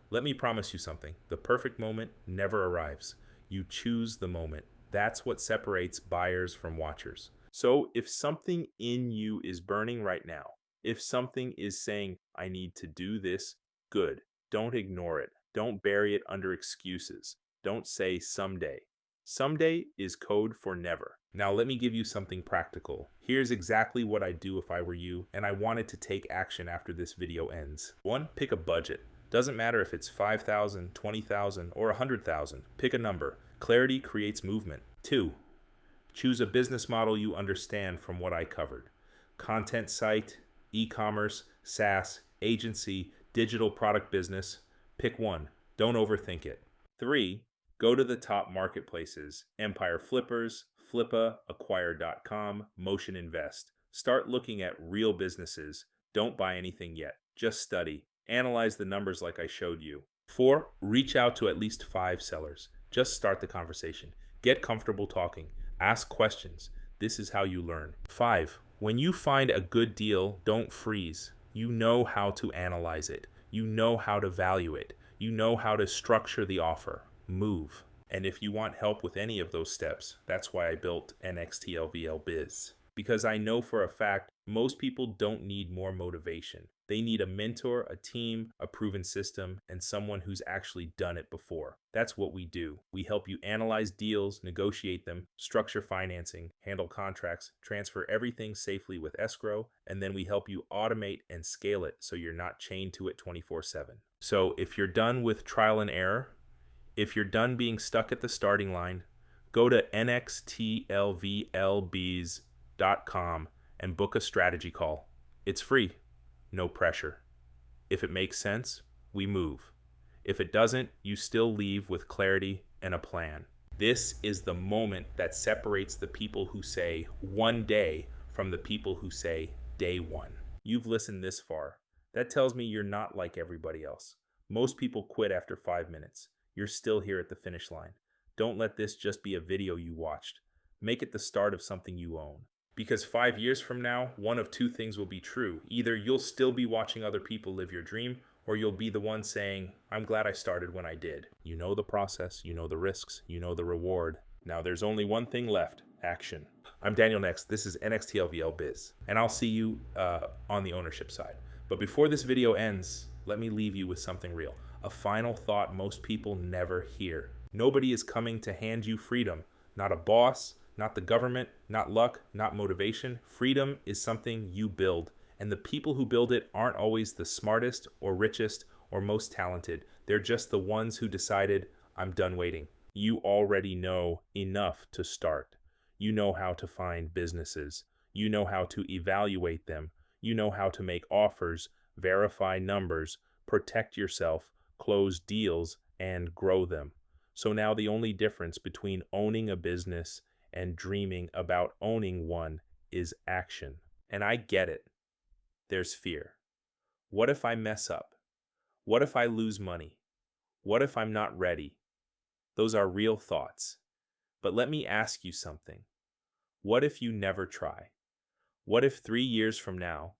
Let me promise you something. The perfect moment never arrives. You choose the moment. That's what separates buyers from watchers. So if something in you is burning right now, if something is saying, I need to do this, good. Don't ignore it. Don't bury it under excuses. Don't say someday. Someday is code for never. Now let me give you something practical. Here's exactly what I'd do if I were you, and I wanted to take action after this video ends. 1, pick a budget. Doesn't matter if it's 5,000, 20,000, or 100,000. Pick a number. Clarity creates movement. 2, choose a business model you understand from what I covered. Content site, e-commerce, SaaS, agency, digital product business. Pick one. Don't overthink it. 3, go to the top marketplaces: Empire Flippers, Flippa, Acquire.com, Motion Invest. Start looking at real businesses. Don't buy anything yet. Just study. Analyze the numbers like I showed you. 4, reach out to at least 5 sellers. Just start the conversation. Get comfortable talking. Ask questions. This is how you learn. 5, when you find a good deal, don't freeze. You know how to analyze it. You know how to value it. You know how to structure the offer. Move. And if you want help with any of those steps, that's why I built NXTLVL Biz. Because I know for a fact, most people don't need more motivation. They need a mentor, a team, a proven system, and someone who's actually done it before. That's what we do. We help you analyze deals, negotiate them, structure financing, handle contracts, transfer everything safely with escrow, and then we help you automate and scale it so you're not chained to it 24/7. So if you're done with trial and error, if you're done being stuck at the starting line, go to nxtlvlbees.com and book a strategy call. It's free, no pressure. If it makes sense, we move. If it doesn't, you still leave with clarity and a plan. This is the moment that separates the people who say one day from the people who say day one. You've listened this far. That tells me you're not like everybody else. Most people quit after 5 minutes. You're still here at the finish line. Don't let this just be a video you watched. Make it the start of something you own. Because 5 years from now, one of two things will be true. Either you'll still be watching other people live your dream, or you'll be the one saying, I'm glad I started when I did. You know the process, you know the risks, you know the reward. Now there's only one thing left: action. I'm Daniel Next. This is NXTLVL Biz, and I'll see you on the ownership side. But before this video ends, let me leave you with something real. A final thought most people never hear. Nobody is coming to hand you freedom. Not a boss, not the government, not luck, not motivation. Freedom is something you build. And the people who build it aren't always the smartest or richest or most talented. They're just the ones who decided, I'm done waiting. You already know enough to start. You know how to find businesses. You know how to evaluate them. You know how to make offers, verify numbers, protect yourself, close deals, and grow them. So now the only difference between owning a business and dreaming about owning one is action. And I get it. There's fear. What if I mess up? What if I lose money? What if I'm not ready? Those are real thoughts. But let me ask you something. What if you never try? What if 3 years from now,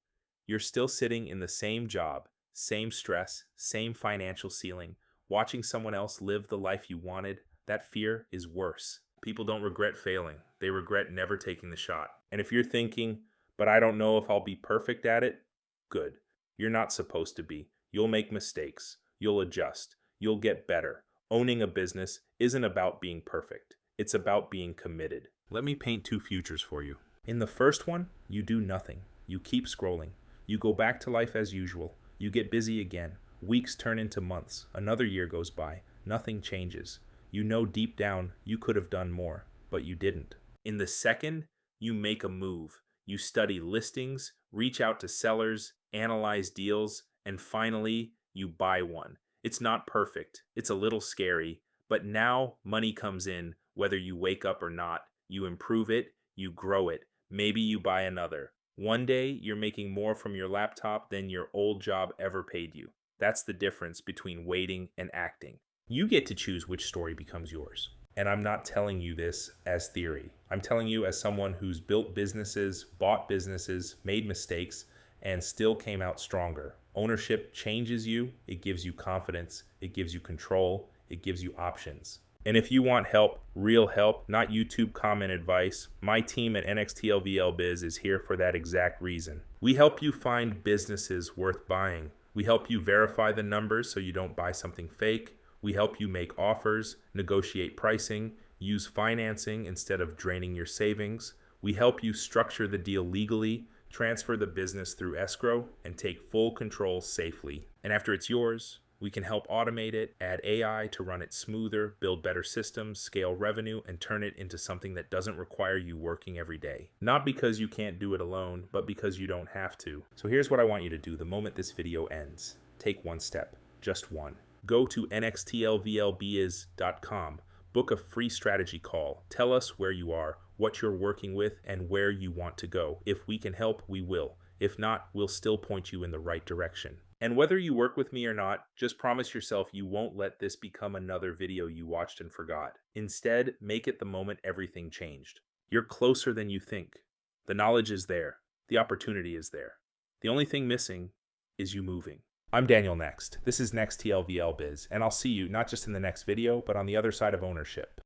you're still sitting in the same job, same stress, same financial ceiling, watching someone else live the life you wanted? That fear is worse. People don't regret failing. They regret never taking the shot. And if you're thinking, but I don't know if I'll be perfect at it, good. You're not supposed to be. You'll make mistakes. You'll adjust. You'll get better. Owning a business isn't about being perfect. It's about being committed. Let me paint 2 futures for you. In the first one, you do nothing. You keep scrolling. You go back to life as usual. You get busy again. Weeks turn into months. Another year goes by. Nothing changes. You know deep down you could have done more, but you didn't. In the second, you make a move. You study listings, reach out to sellers, analyze deals, and finally, you buy one. It's not perfect. It's a little scary, but now money comes in whether you wake up or not. You improve it, you grow it. Maybe you buy another. One day, you're making more from your laptop than your old job ever paid you. That's the difference between waiting and acting. You get to choose which story becomes yours. And I'm not telling you this as theory. I'm telling you as someone who's built businesses, bought businesses, made mistakes, and still came out stronger. Ownership changes you. It gives you confidence. It gives you control. It gives you options. And if you want help, real help, not YouTube comment advice, my team at NXTLVL Biz is here for that exact reason. We help you find businesses worth buying. We help you verify the numbers so you don't buy something fake. We help you make offers, negotiate pricing, use financing instead of draining your savings. We help you structure the deal legally, transfer the business through escrow, and take full control safely. And after it's yours, we can help automate it, add AI to run it smoother, build better systems, scale revenue, and turn it into something that doesn't require you working every day. Not because you can't do it alone, but because you don't have to. So here's what I want you to do the moment this video ends. Take one step, just one. Go to nxtlvlbiz.com, book a free strategy call. Tell us where you are, what you're working with, and where you want to go. If we can help, we will. If not, we'll still point you in the right direction. And whether you work with me or not, just promise yourself you won't let this become another video you watched and forgot. Instead, make it the moment everything changed. You're closer than you think. The knowledge is there. The opportunity is there. The only thing missing is you moving. I'm Daniel Next. This is NXTLVL Biz, and I'll see you not just in the next video, but on the other side of ownership.